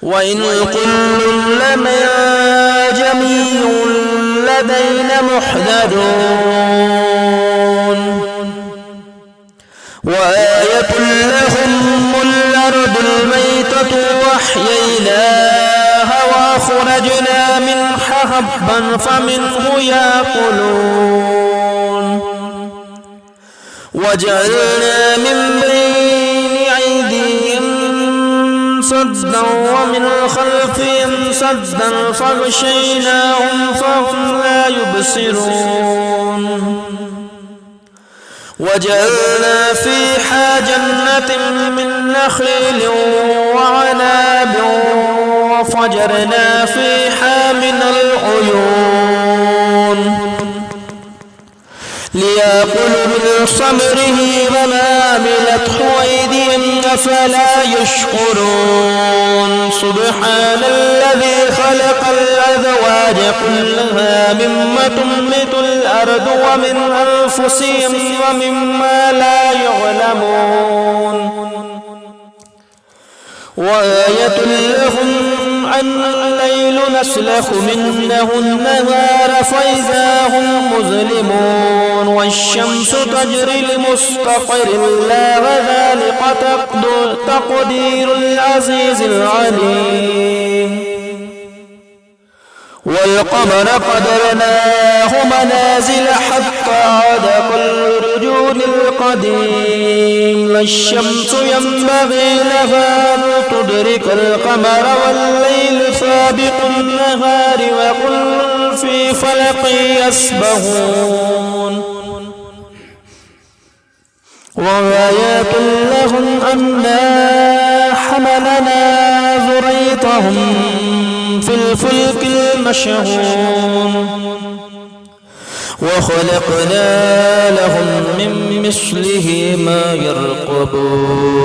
وإن كل لما جميع لدينا محضرون وآية لهم الأرض الميتة وأحييناها وأخرجنا منها حبا فمنه يأكلون وجعلنا من بين أيديهم سدا ومن خلفهم سدا فغشيناهم فهم لا يبصرون وجعلنا فيها جنة من نخيل وعناب وفجرنا فيها من العيون ليأكلوا من ثمره وما عملته أيديهم أفلا يشكرون سبحان الذي خلق الأزواج كلها مما تنبت الأرض ومن أنفسهم ومما لا يعلمون وآية لهم أن الليل نسلخ منه النهار فإذا هم مظلمون والشمس تجري لمستقر لها وذلك تقدير العزيز العليم والقمر قدرناه منازل حتى عاد كالرجل القديم لا الشمس ينبغي لها أن تدرك القمر والليل سابق النهار وكل في فلك يسبحون وآيات لهم أنا حملنا ذريتهم في الفلك المشحون وخلقنا لهم من مثله ما يركبون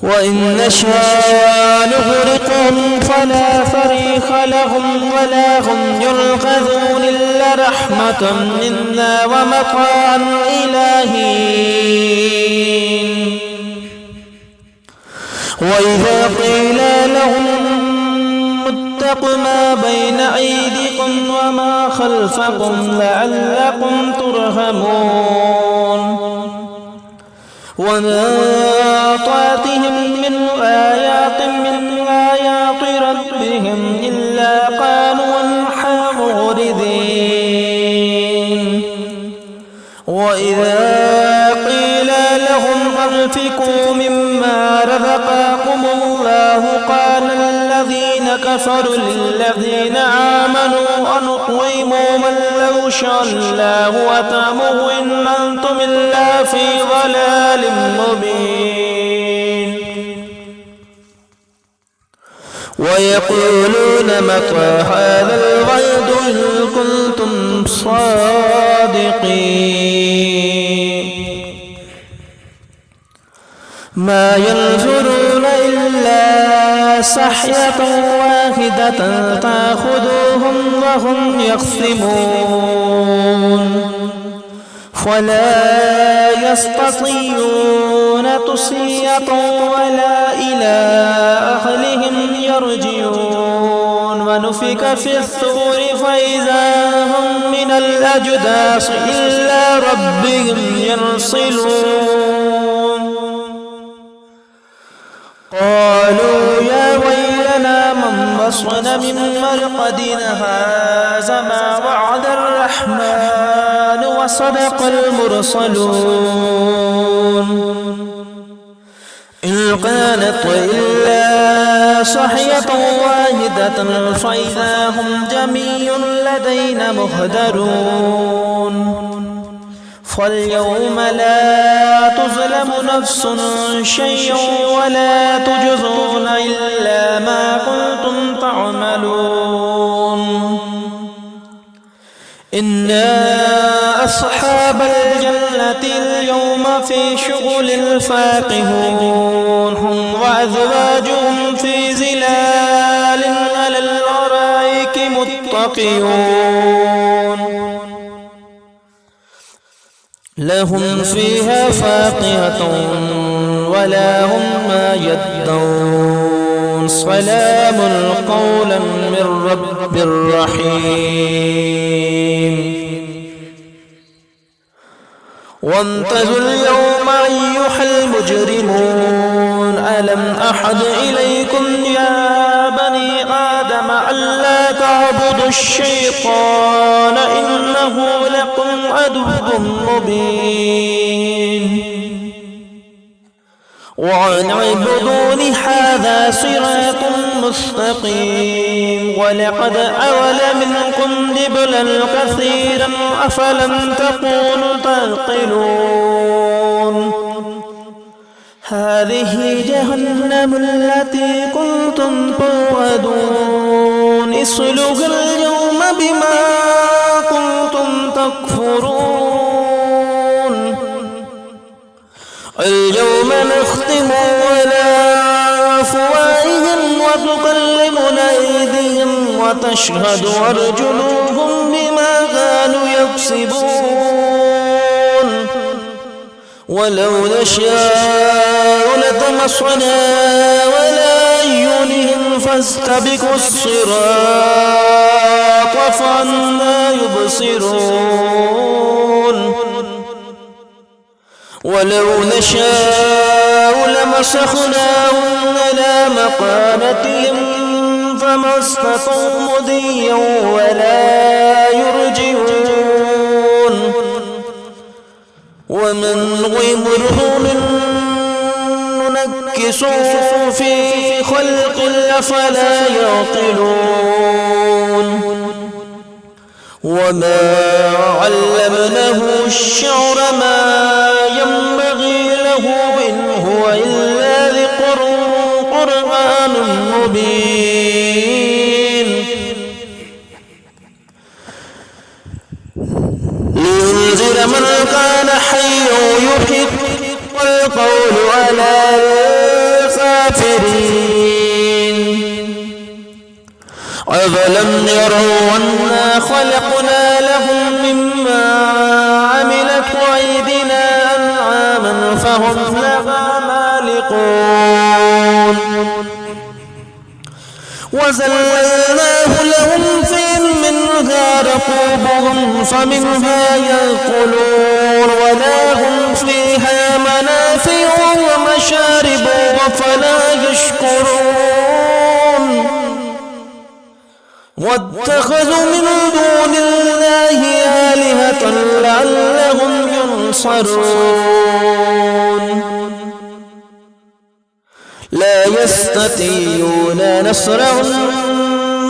وإن نشاء نغرقهم فلا صريخ لهم ولا هم ينقذون إلا رحمة منا ومطاعا إلى حين وإذا قيل لهم اتقوا ما بين أيديكم وما خلفكم لعلكم ترحمون وما تأتيهم من آيات ربهم إلا وإذا قيل لهم أنفقوا مما رزقكم الله قال الذين كفروا للذين آمنوا أنطعم من لو شاء الله أطعمه إن أنتم إلا في ضلال مبين ويقولون متى هذا الوعد إن كنتم صادقين ما ينظرون إلا صحية واحدة تأخذهم وهم يخصمون فلا يستطيعون تصية ولا إلى أهلهم يرجعون ونفخ في الصور فإذا هم من الأجداث إلى ربهم ينسلون قالوا يا ويلنا من بصرنا من مرقدنا هذا ما وعد الرحمن وصدق المرسلون إن كانت إلا صحية واحدة فإذا هم جميع لدينا مهدرون فاليوم لا تظلم نفس شيئا ولا تجزون إلا ما كنتم تعملون إنا أصحاب الجنة اليوم في شغل فاكهون هم وأزواجهم في ظلال على الأرائك متكئون لهم فيها فاكهة ولا هم ما يدعون سلام قولا من رب رحيم وانتظروا اليوم أيها المجرمون ألم أحد إليكم يا بني آدم ألا تعبدوا الشيطان إنه لكم عدو مبين وأن اعبدوني هذا صراط مستقيم ولقد أول منكم جبلا كثيرا أفلم تكونوا تعقلون هذه جهنم التي كنتم توعدون اصلوها اليوم بما كنتم تكفرون اليوم نختم على أفواههم وتكلمنا أيديهم وتشهد أرجلهم بما كانوا يكسبون ولو نشاء لطمسنا ولا أعينهم فاستبقوا الصراط فأنى يبصرون ولو نشاء لمسخناهم على مكانتهم فما استطاعوا مضيا ولا يرجعون ومن غمره ننكسه في خلق أفلا يعقلون وما علمناه الشعر ما ينبغي له إن هو إلا ذكر قرآن مبين لينذر من كان حيا يحق والقول على الكافرين أفلم يروا أنا خلقنا لهم مما عملت أيدينا أنعاما فهم لها مالكون وزللناه لهم منها ركوبهم فمنها يأكلون ولهم فيها منافع ومشارب وفلا يشكرون واتخذوا من دون الله آلهة لعلهم ينصرون ينصرون لا يستطيعون نصرهم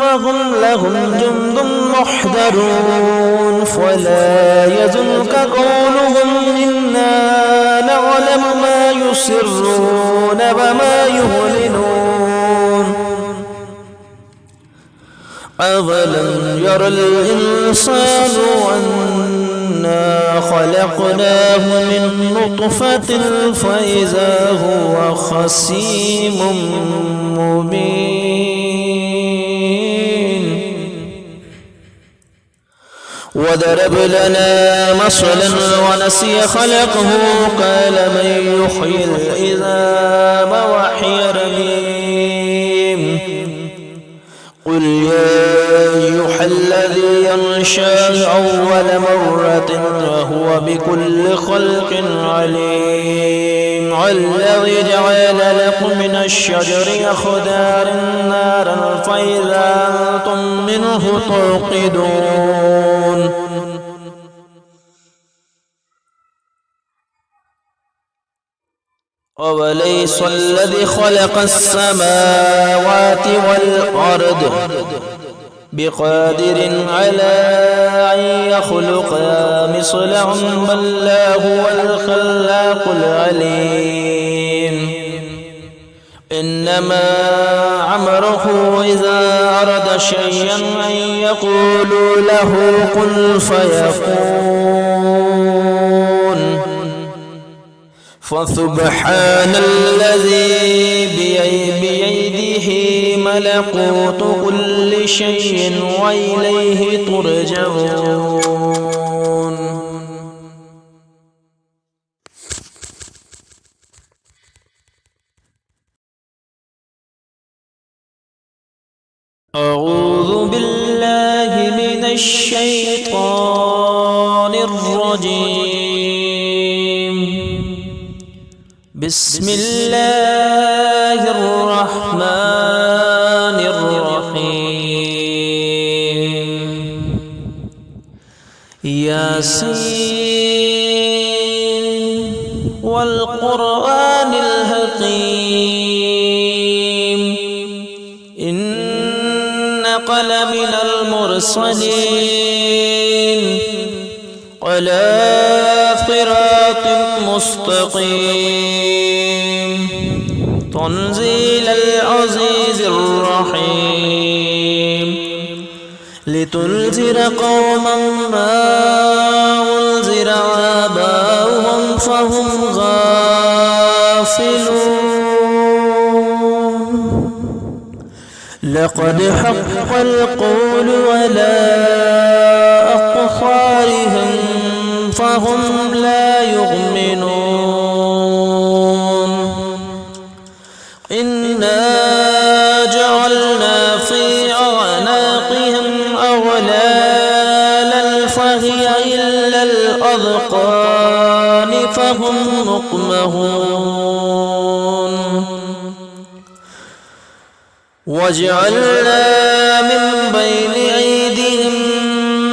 وهم لهم جند محضرون فلا يحزنك قولهم إنا نعلم ما يسرون وما يعلنون أولم ير الإنسان أنا خلقناه من نطفة فإذا هو خصيم مبين وضرب لنا مثلا ونسي خلقه قال من يحيي العظام وهي رميم قل يا أيها الذي ينشأ أول مرة وهو بكل خلق عليم الذي جعل لكم من الشجر أخضر نارا فإذا أنتم منه توقدون أوليس الذي خلق السماوات والأرض بقادر على أن يخلق مثلهم بل هو الخلاق العليم إنما أمره إذا أراد شيئا أن يقول له كن فيكون فسبحان الذي بيده ملكوت كل شيء وإليه ترجعون أعوذ بالله من الشيطان الرجيم بسم الله الرحمن الرحيم ياسين والقرآن الحكيم إنك لمن المرسلين على صراط مستقيم تنزيل العزيز الرحيم لتنذر قوما ما أنذر آباؤهم فهم غافلون لقد حق القول على أقصارهم فهم لا يؤمنون إنا جعلنا في أعناقهم أغلالا فهي إلا الأذقان فهم مقمحون وجعلنا من بين أيديهم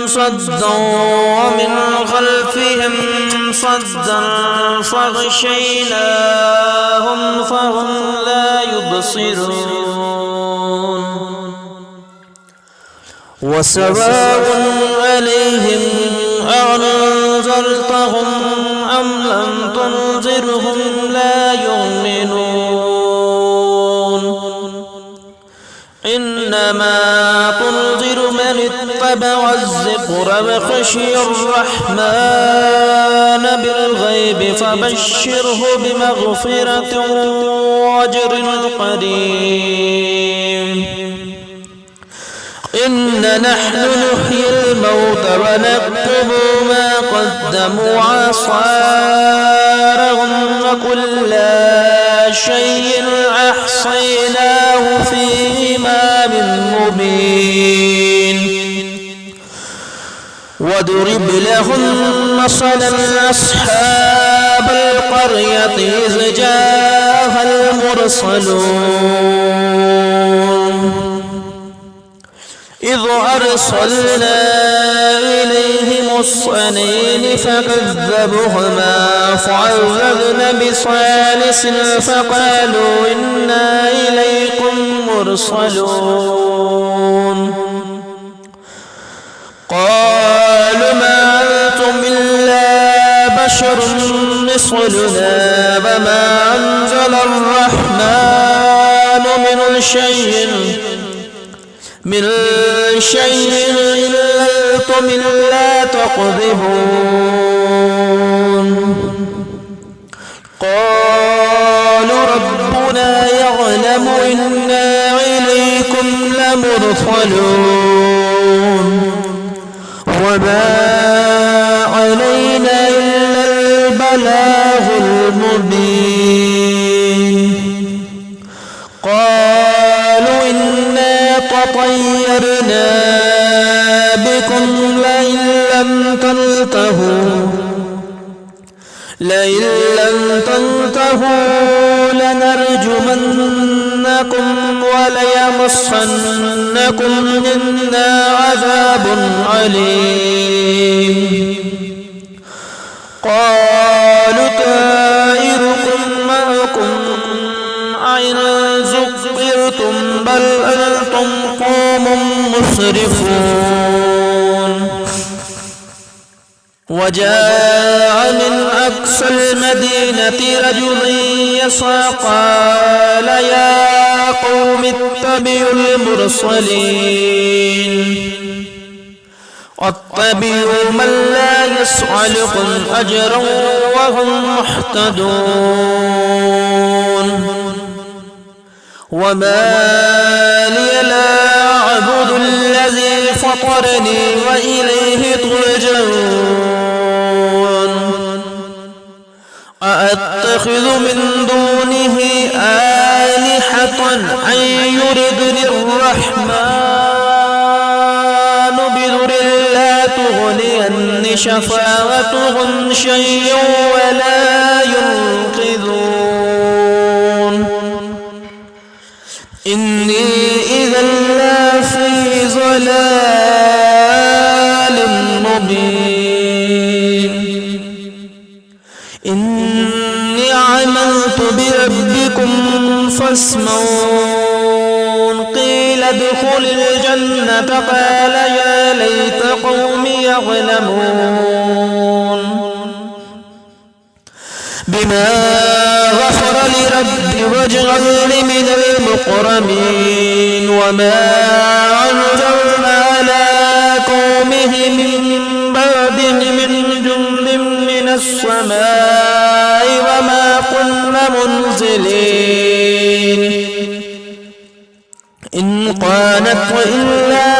صدا ومن خلفهم صدا فغشيناهم فهم لا يبصرون وسواء عليهم أنذرتهم أم لم تنذرهم لا يؤمنون إنما تنذر من اتبع الذكر وخشي الرحمن بالغيب فبشره بمغفرة وأجر قريب إن نحن نحيي الموتى ونكتب ما قدموا وآثارهم وكل شيء أحصيناه في إمام مبين واضرب لهم مثلا أصحاب القرية إذ جاءها المرسلون إذ إذ أرسلنا إليهم الصنين فكذبوهما فعززنا بثالث فقالوا إنا إليكم مرسلون قالوا ما أنتم إلا بشر مثلنا وما أنزل الرحمن من شيء إلا أنتم إلا تكذبون قالوا ربنا يعلم إنا إليكم لمرسلون وما علينا إلا البلاغ المبين قالوا إنا تطيرنا بكم لئن لم تنتهوا لنرجمنكم وليمسنكم منا عذاب عليم قالوا طائركم معكم أئن ذكرتم بل أنتم قوم مسرفون وجاء من أقصى المدينة رجل يسعى قال يا قوم اتبعوا المرسلين واتبعوا من لا يسألكم أجرا وهم مهتدون وما لي لا أعبد الذي فطرني وإليه ترجعون أأتخذ من دونه آلهة أن يردني الرحمن بضر لا تغني عني شفاعتهم شيئا ولا ينقذون إني إذا لفي ضلال مبين إني عملت بربكم فاسمعون قيل ادخل الجنة قال يا ليت قومي يعلمون بما غفر لربي واجعلني من المكرمين وما أنزلنا على قومه من بعده من جند من السماء وما كنا منزلين إن كانت إلا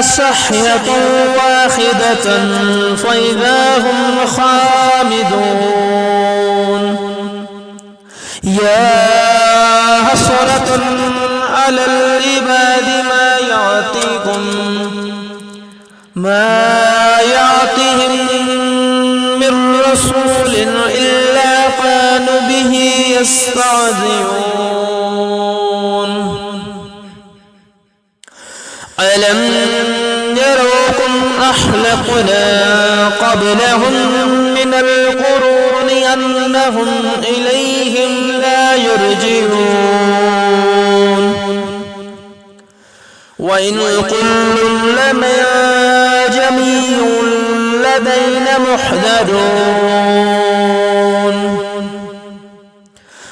صحية واحدة فإذا هم خامدون يا حسرة على العباد ما يأتيهم من رسول إلا كانوا به يستهزئون ألم يروكم أهلكنا قبلهم من القرون أنهم إليهم لا يرجعون وإن كل لما جميع لدينا محضرون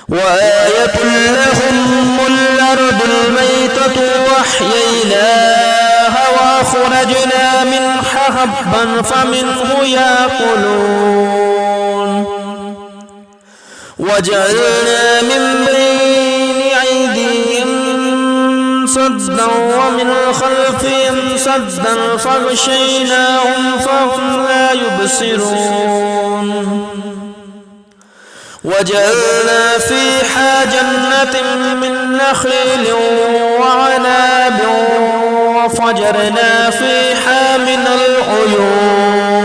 وآية لهم الأرض الميتة وأحييناها وأخرجنا منها حبا فمنه يأكلون وجعلنا من بين أيديهم سدا ومن خلفهم سدا فغشيناهم فهم لا يبصرون وجعلنا فيها جنة من نخيل وعناب وفجرنا فيها من العيون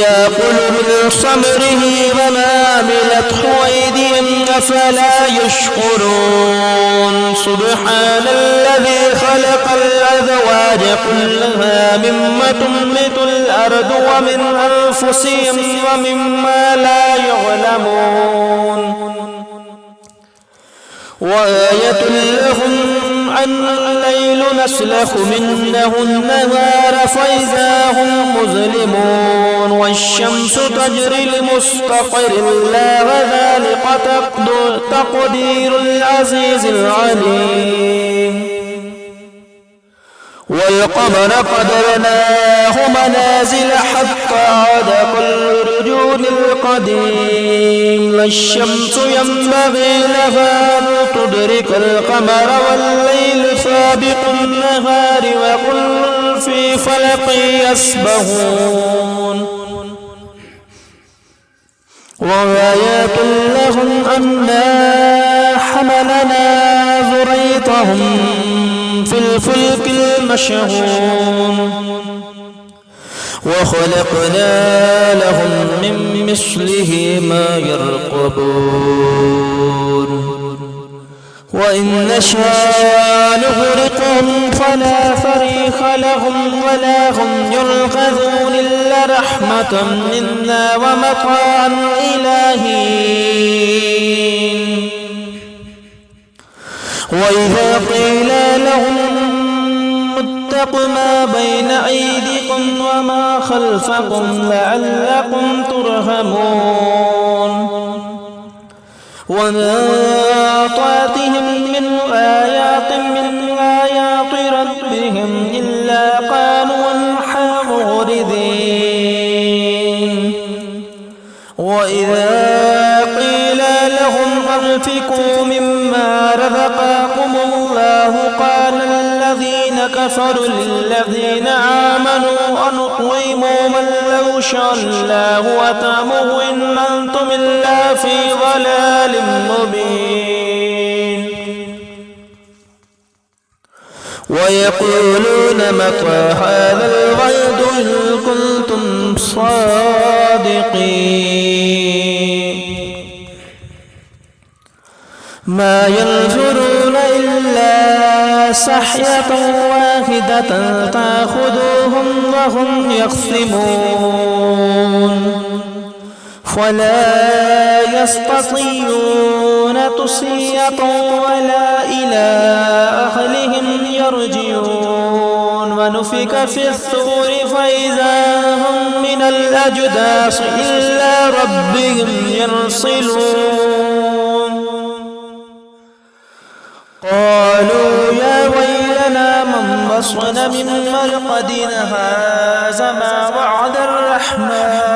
ليأكل من ثمره وما عملته أيديهم أفلا يشكرون سبحان الذي خلق الأزواج كلها مما تنبت الأرض ومن أنفسهم ومما لا يعلمون وآية لهم الليل نسلخ منه النهار فإذا هم مظلمون والشمس تجري لمستقر لها وذلك تقدير العزيز العليم والقمر قدرناه منازل حتى عاد كالرجل القديم لا الشمس ينبغي لها أن تدرك القمر والليل سابق النهار وكل في فلك يسبحون وآيات لهم أنا حملنا ذريتهم في الفلك المشحون وخلقنا لهم من مثله ما يركبون وإن نشاء نغرقهم فلا صريخ لهم ولا هم ينقذون إلا رحمة منا ومطاعا إلى حين وإذا قيل لهم اتقوا ما بين أيديكم وما خلفكم لعلكم ترحمون وما طاعتهم من آيات ربهم إلا قالوا عنها معرضين وإذا قيل لهم أنفقوا مما رزقكم الله قال الذين كفروا للذين آمنوا أنطعموا من لو شاء الله أطعمه إن أنتم إلا في ضلال مبين ويقولون متى هذا الوعد إن كنتم صادقين ما ينظرون إلا صحية واحدة تأخذهم وهم يخصمون فلا يستطيعون تصية ولا إلى أهلهم يرجعون ونفخ في الصور فإذا هم من الأجداث إلى ربهم ينسلون قالوا يا ويلنا من بصرنا من مرقدنا هذا ما وعد الرحمن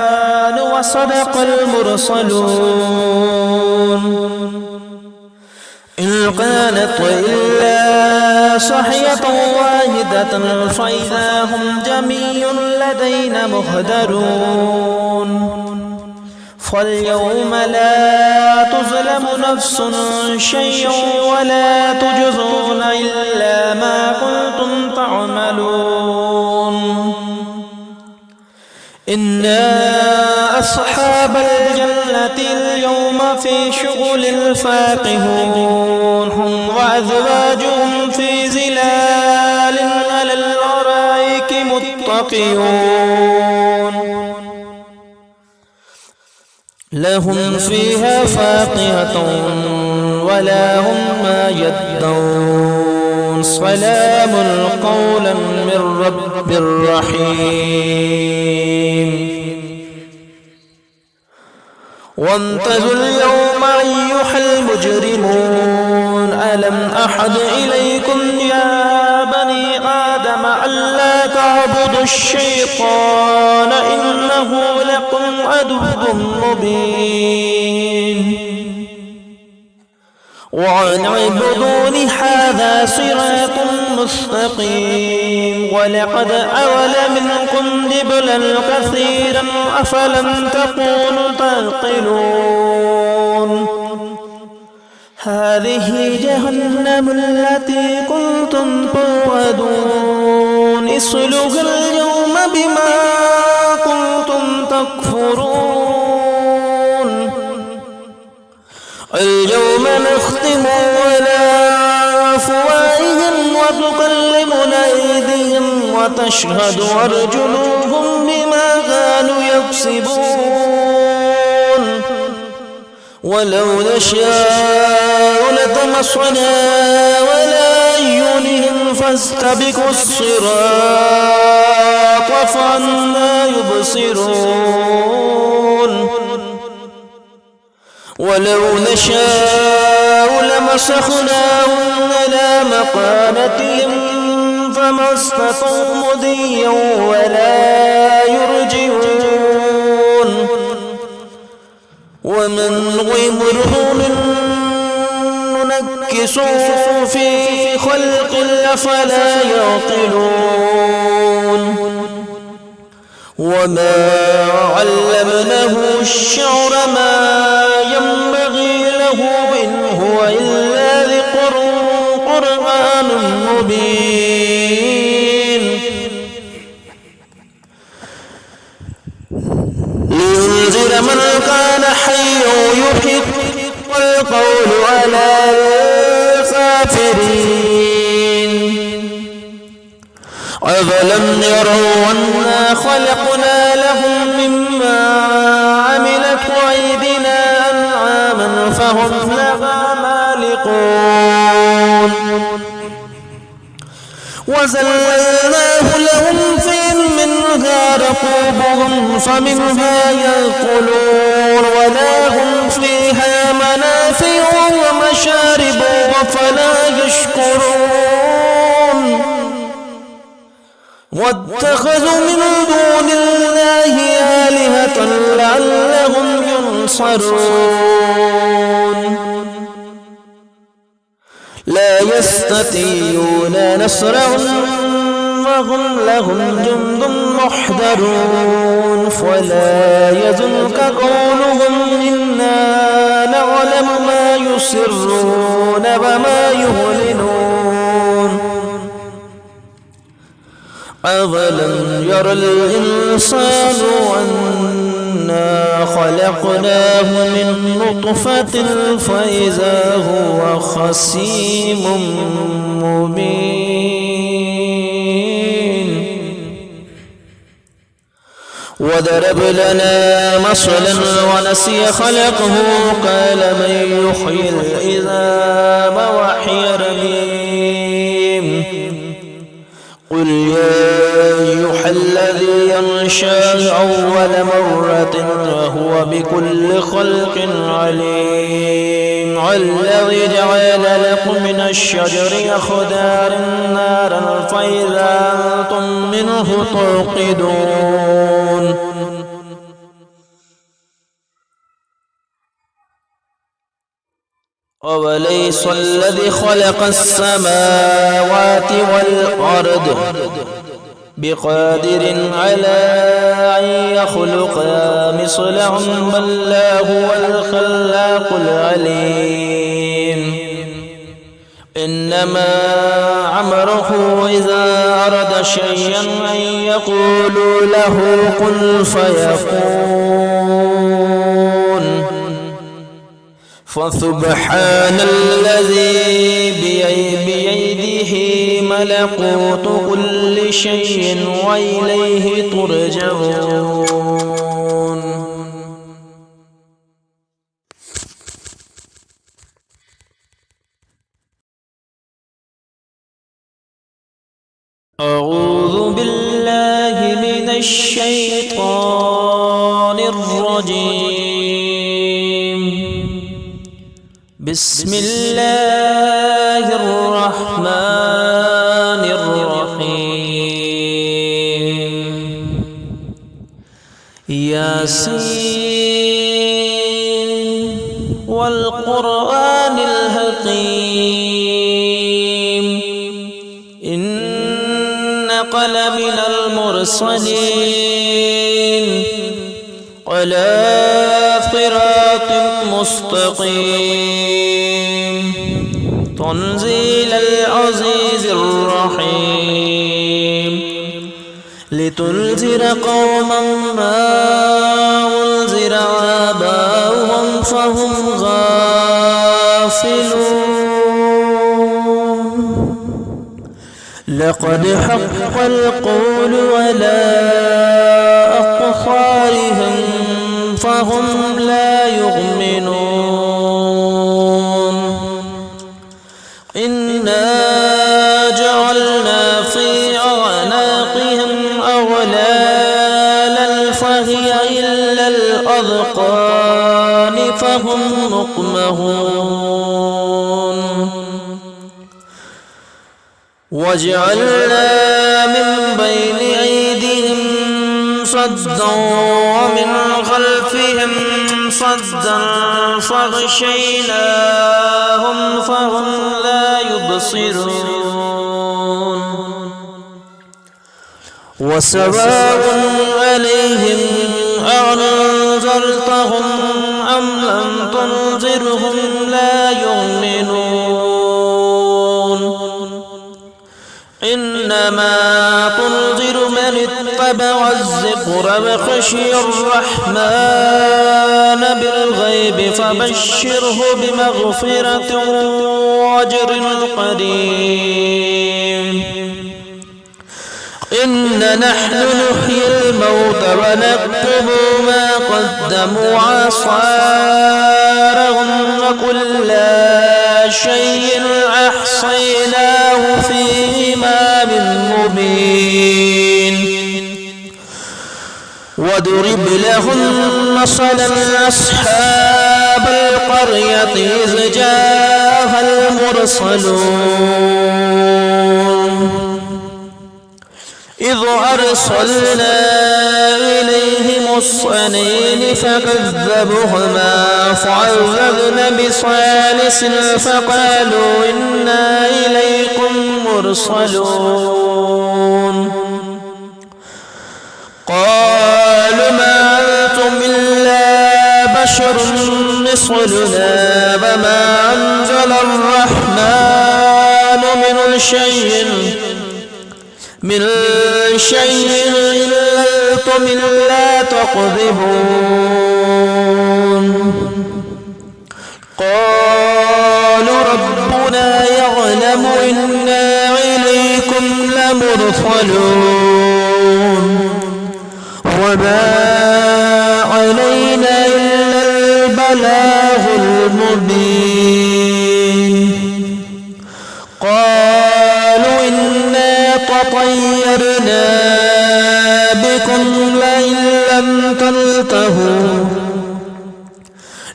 وصدق المرسلون إن كانت إلا صحية واحدة فإذا هم جميع لدينا مهدرون فاليوم لا تظلم نفس شيئا ولا تجزون إلا ما كنتم تعملون إنا أصحاب الجنة اليوم في شغل فاكهون هم وأزواجهم في ظلال على الأرائك متكئون لهم فيها فاكهة ولا هم ما يدعون سلام قولا من رب رحيم وانتظروا اليوم أيها المجرمون ألم أحد إليكم يا بني آدم ألا تعبدوا الشيطان إنه لكم عدو مبين وأن اعبدوني هذا صراط مستقيم ولقد أول منكم جبلا كثيرا أفلم تكونوا تعقلون هذه جهنم التي كنتم توعدون اصلوها اليوم بما كنتم تكفرون اليوم نختم على أفواههم وتكلمنا أيديهم وتشهد أرجلهم بما كانوا يكسبون ولو نشاء لطمسنا على أعينهم فاستبقوا الصراط فأنى يبصرون ولو نشاء لمسخناهم على مكانتهم فما استطاعوا مضيا ولا يرجعون ومن غيره ننكسه في خلق أفلا يعقلون وما علمناه الشعر ما ينبغي له إن هو إلا ذكر قرآن مبين لينذر من كان حيا يحق القول على الكافرين أفلم يروا أنا خلقنا لهم مما عملت أيدينا أنعاما فهم لها مالكون وزللناه لهم منها ركوبهم فمنها يأكلون ولهم فيها منافع ومشارب وفلا يشكرون واتخذوا من دون الله آلهة لعلهم ينصرون لا يستطيعون نصرهم وهم لهم جند محضرون فلا يحزنك قولهم إنا نعلم ما يسرون وما يعلنون أولم ير الإنسان أنا خلقناه من نطفة فإذا هو خصيم مبين وضرب لنا مثلا ونسي خلقه قال من يحيي العظام وهي رميم قل يا أيها الذي ينشأ أول مرة وهو بكل خلق عليم الذي جعل لكم من الشجر أخضر نارا فإذا أنتم منه توقدون أوليس الذي خلق السماوات والأرض بقادر على أن يخلق مثلهم بل هو الخلاق العليم إنما أمره إذا أراد شيئا أن يقول له كن فيكون فسبحان الذي بيده ملكوت كل شيء وإليه ترجعون. أعوذ بالله من الشيطان الرجيم. بسم الله الرحمن الرحيم. ياسين والقرآن الحكيم إنك لمن المرسلين على صراط مستقيم تنزيل العزيز الرحيم. لتنذر قوما ما أنذر آباؤهم فهم غافلون لقد حق القول على أقصارهم فهم لا يؤمنون إنا جعلنا في أعناقهم أغلالا فهي إلا الأذقان فهم مقمحون وجعلنا من بين أيديهم صدا ومن خلفهم صدا فغشيناهم فهم لا يبصرون وسواء عليهم أنذرتهم أم لم تنذرهم لا يؤمنون إنما تنذر من اتبع الذكر وخشي الرحمن بالغيب فبشره بمغفرة وأجر قريب إن نحن نحيي الموت ونكتب ما قدموا وآثارهم وكل شيء أحصيناه في إمام مبين واضرب لهم مثلا أصحاب القرية إذ جاءها المرسلون إذ أرسلنا إليهم اثنين فكذبوهما فعززنا بثالث فقالوا إنا إليكم مرسلون قالوا ما أنتم إلا بشر مثلنا وما أنزل الرحمن من شيء إلا أنتم إلا تكذبون قالوا ربنا يعلم إنا إليكم لمرسلون وما علينا إلا البلاغ المبين قالوا إنا تطيرنا بكم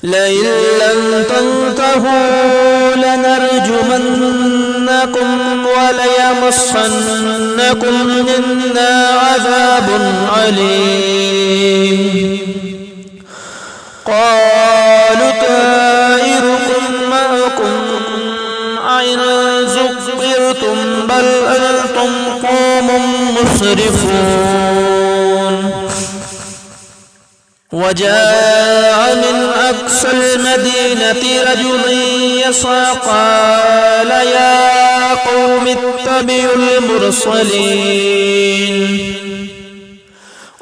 لئن لم تنتهوا لنرجمنكم وليمسنكم منا عذاب عليم قالوا طائركم معكم أئن ذكرتم بل أنتم قوم مسرفون وجاء من أقصى المدينة رجل يسعى قال يا قوم اتبعوا المرسلين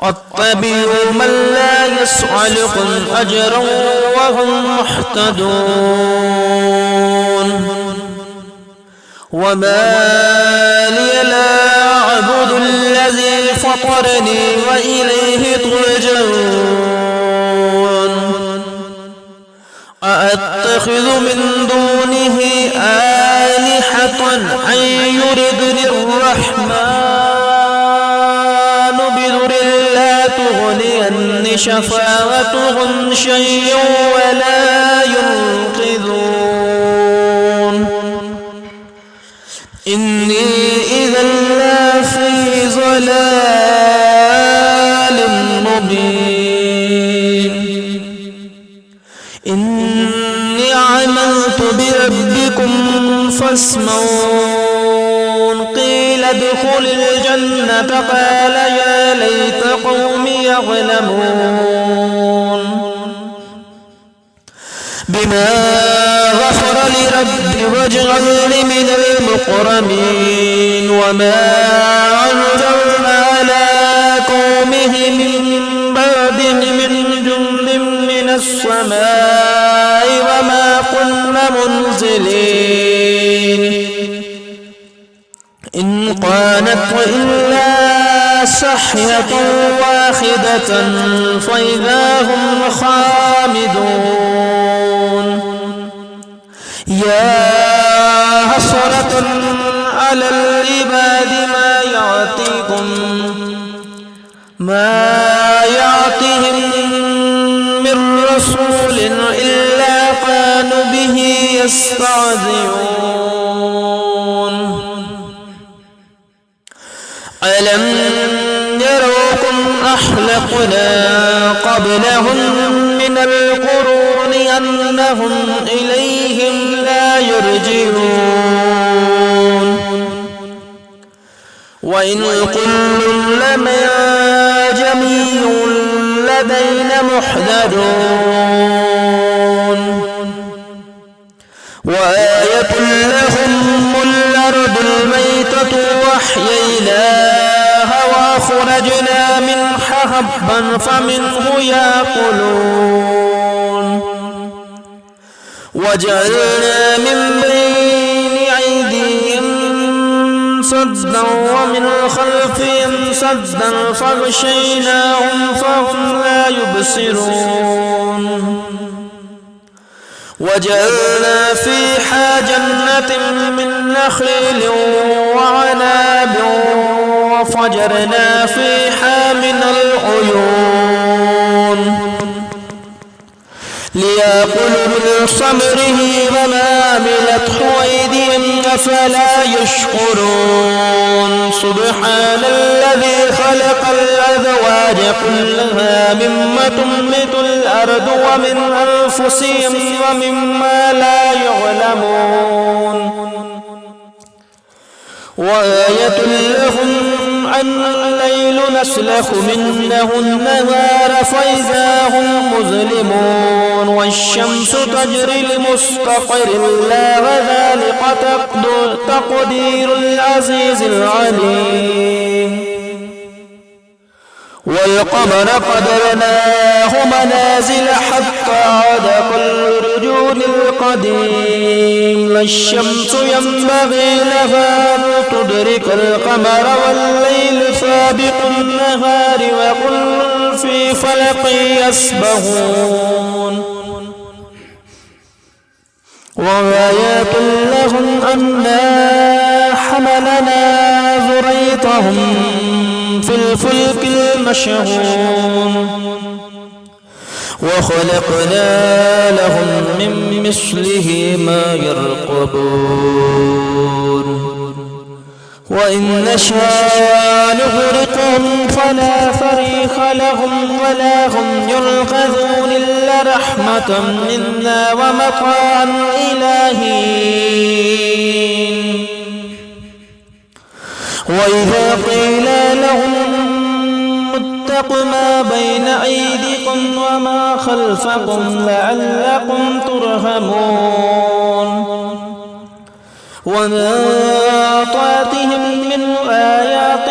اتبعوا من لا يسألكم أجرا وهم مهتدون وما لي لا أعبد الذي فطرني وإليه ترجعون أأتخذ من دونه آلهة أن يردني الرحمن بضر لا تغني عني شفاعتهم شيئا ولا ينقذون إني إذا لفي ضلال مبين إني عملت بربكم فاسمعون قيل ادخل الجنة قال يا ليت قومي يعلمون بما غفر لي ربي واجعلني من المكرمين وما أنزلنا على قومه من بعده من جند من السماء وما كنا منزلين إن كانت إلا صحية واحدة فإذا هم خامدون يا حسرة على العباد ما يأتيهم من رسول إلا كانوا به يستهزئون ألم يروكم أهلكنا قبلهم من القرون أنهم إليهم لا يرجعون وإن كل لما جميع لدينا محضرون وآية لهم الأرض الميتة وأحييناها وأخرجنا منها حبا فمنه يأكلون وجعلنا من بين أيديهم سدا ومن خلفهم سدا فغشيناهم فهم لا يبصرون وجعلنا فيها جنة من نخيل وعناب وفجرنا فيها من العيون ليأكلوا من ثمره وما عملته أيديهم أفلا يشكرون سبحان الذي خلق الأزواج كلها مما تنبت الأرض ومن أنفسهم ومما لا يعلمون وآية لهم أن الليل نسلخ منه النهار فإذا هم مظلمون والشمس تجري لمستقر لها وذلك تقدير العزيز العليم والقمر قدرناه منازل حتى عاد كالرجل القديم لا الشمس ينبغي لها أن تدرك القمر والليل سابق النهار وكل في فلك يسبحون وآيات لهم أنا حملنا ذريتهم في الفلك المشحون وخلقنا لهم من مثله ما يركبون وإن نشاء نغرقهم فلا صريخ لهم ولا هم ينقذون إلا رحمة منا ومطاعا إلى حين وإذا قيل لهم اتقوا ما بين أيديكم وما خلفكم لعلكم ترحمون وما طاعتهم من آيات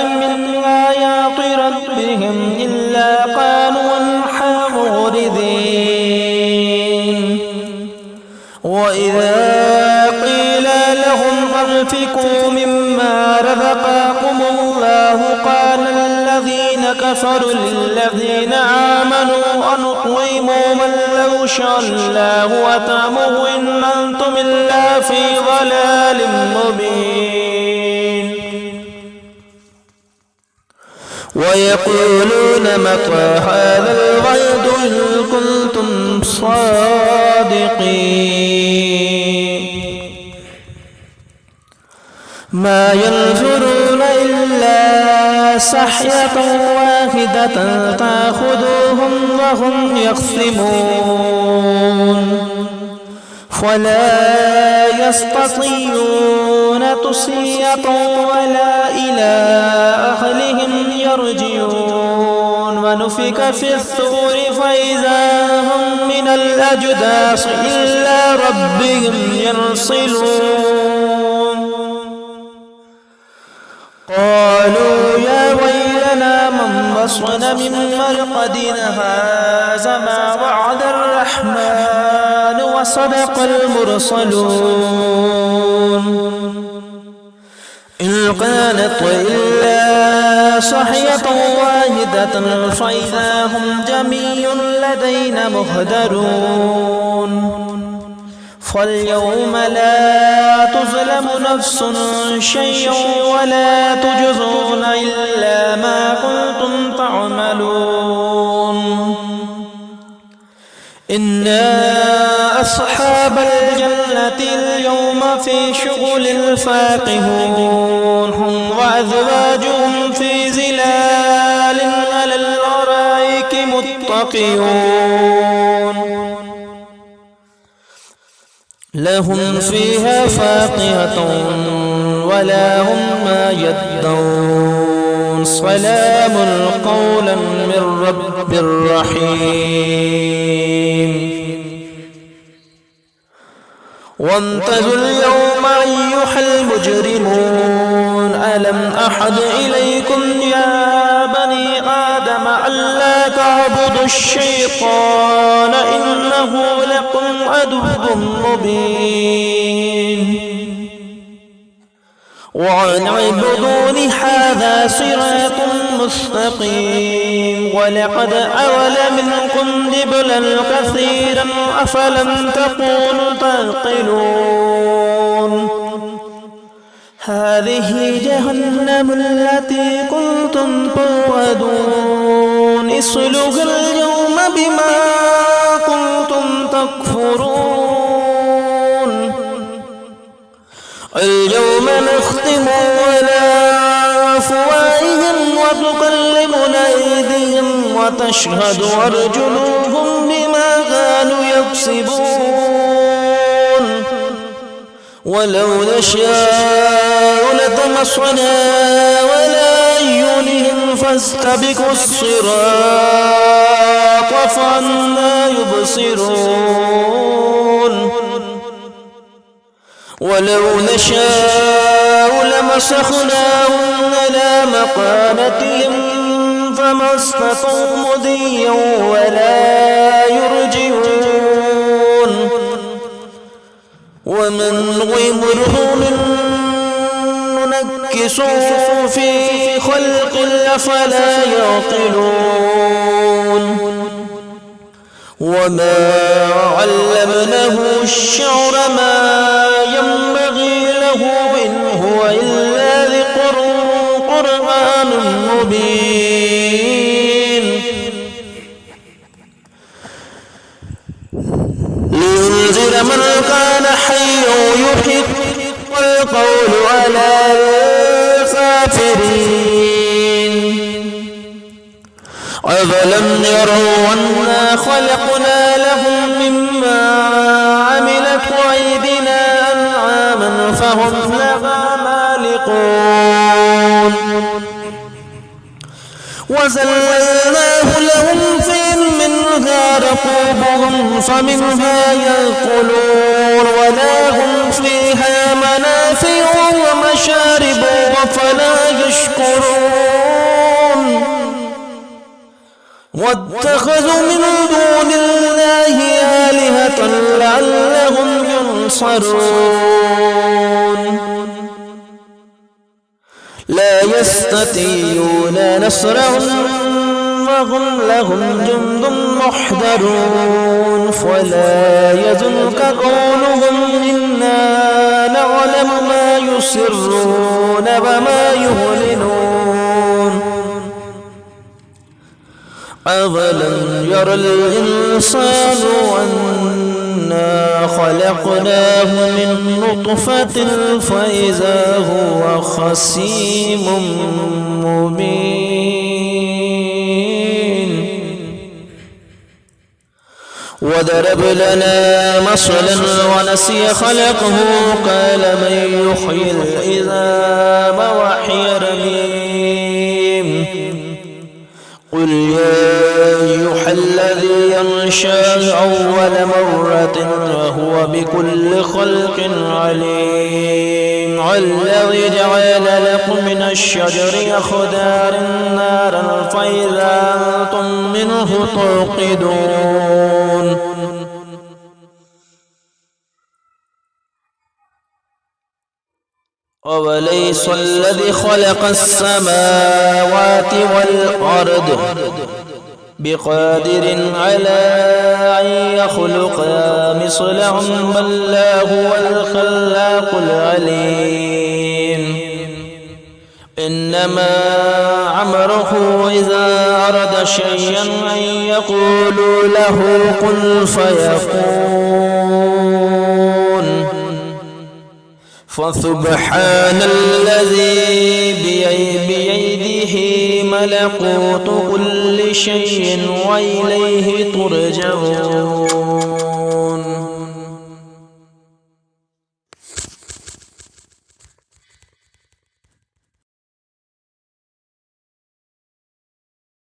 ربهم إلا قالوا عنها معرضين وإذا قيل لهم أنفقوا مما رزقكم الله قال الذين كفروا للذين آمنوا أنطعموا من لو شاء الله أطعمه إن أنتم إلا في ضلال مبين ويقولون متى هذا الوعد إن كنتم صادقين ما ينظرون إلا صحية واحدة تأخذهم وهم يخصمون فلا يستطيعون تصية ولا إلى أهلهم يرجعون ونفخ في الصور فإذا هم من الأجداث إلى ربهم ينسلون قالوا يا ويلنا من أصبحن من مرقدنا هذا ما وعد الرحمن وصدق المرسلون إن كانت إلا صحية واحدة فإذا هم جميع لدينا مهدرون فاليوم لا تظلم نفس شيئا ولا تجزون إلا ما كنتم تعملون إنا أصحاب الجنة اليوم في شغل فاكهون هم وأزواجهم في ظلال على الأرائك متكئون لهم فيها فاكهة ولا هم ما يدعون سلام قولا من رب رحيم وامتازوا اليوم أيها المجرمون ألم أحد إليكم يا بني آدم ألا تعبدوا الشيطان إنه لكم عدو مبين وأن اعبدوني هذا صراط مستقيم ولقد أول منكم جبلا كثيرا أفلم تكونوا تعقلون هذه جهنم التي كنتم توعدون اصلوها اليوم بما كنتم تكفرون اليوم نختم على أفواههم وتكلمنا أيديهم وتشهد أرجلهم بما كانوا يكسبون ولو نشاء لطمسنا ولا أعينهم فاستبقوا الصراط فأنى يبصرون ولو نشاء لمسخناهم على مكانتهم فما استطاعوا مضيا ولا يرجعون ومن غمره ننكسه في خلق أفلا يعقلون وما علمناه الشعر ما ينبغي له إن هو إلا ذكر قرآن مبين لينذر من كان حيا يحب والقول على الكافرين أفلم يروا أنا خلقنا لهم مما عملت أيدينا أنعاما فهم لها مالكون وزللناه لهم منها ركوبهم فمنها يأكلون ولهم فيها منافع ومشارب وفلا يشكرون واتخذوا من دون الله آلهة لعلهم ينصرون لا يستطيعون نصرهم وهم لهم جند محضرون فلا يحزنك قولهم إنا نعلم ما يسرون وما يعلنون أولم ير الإنسان أنا خلقناه من نطفة فإذا هو خصيم مبين وضرب لنا مثلا ونسي خلقه قال من يحيي العظام وهي رميم قل يا الذي ينشأ أول مرة وهو بكل خلق عليم الذي جعل لكم من الشجر أخضر نارا فإذا أنتم منه توقدون أوليس الذي خلق السماوات والأرض بقادر على أن يخلق مثلهم بل هو الخلاق العليم إنما أمره إذا أراد شيئا أن يقول له كن فيكون فسبحان الذي بيده ملكوت كل شيء وإليه ترجعون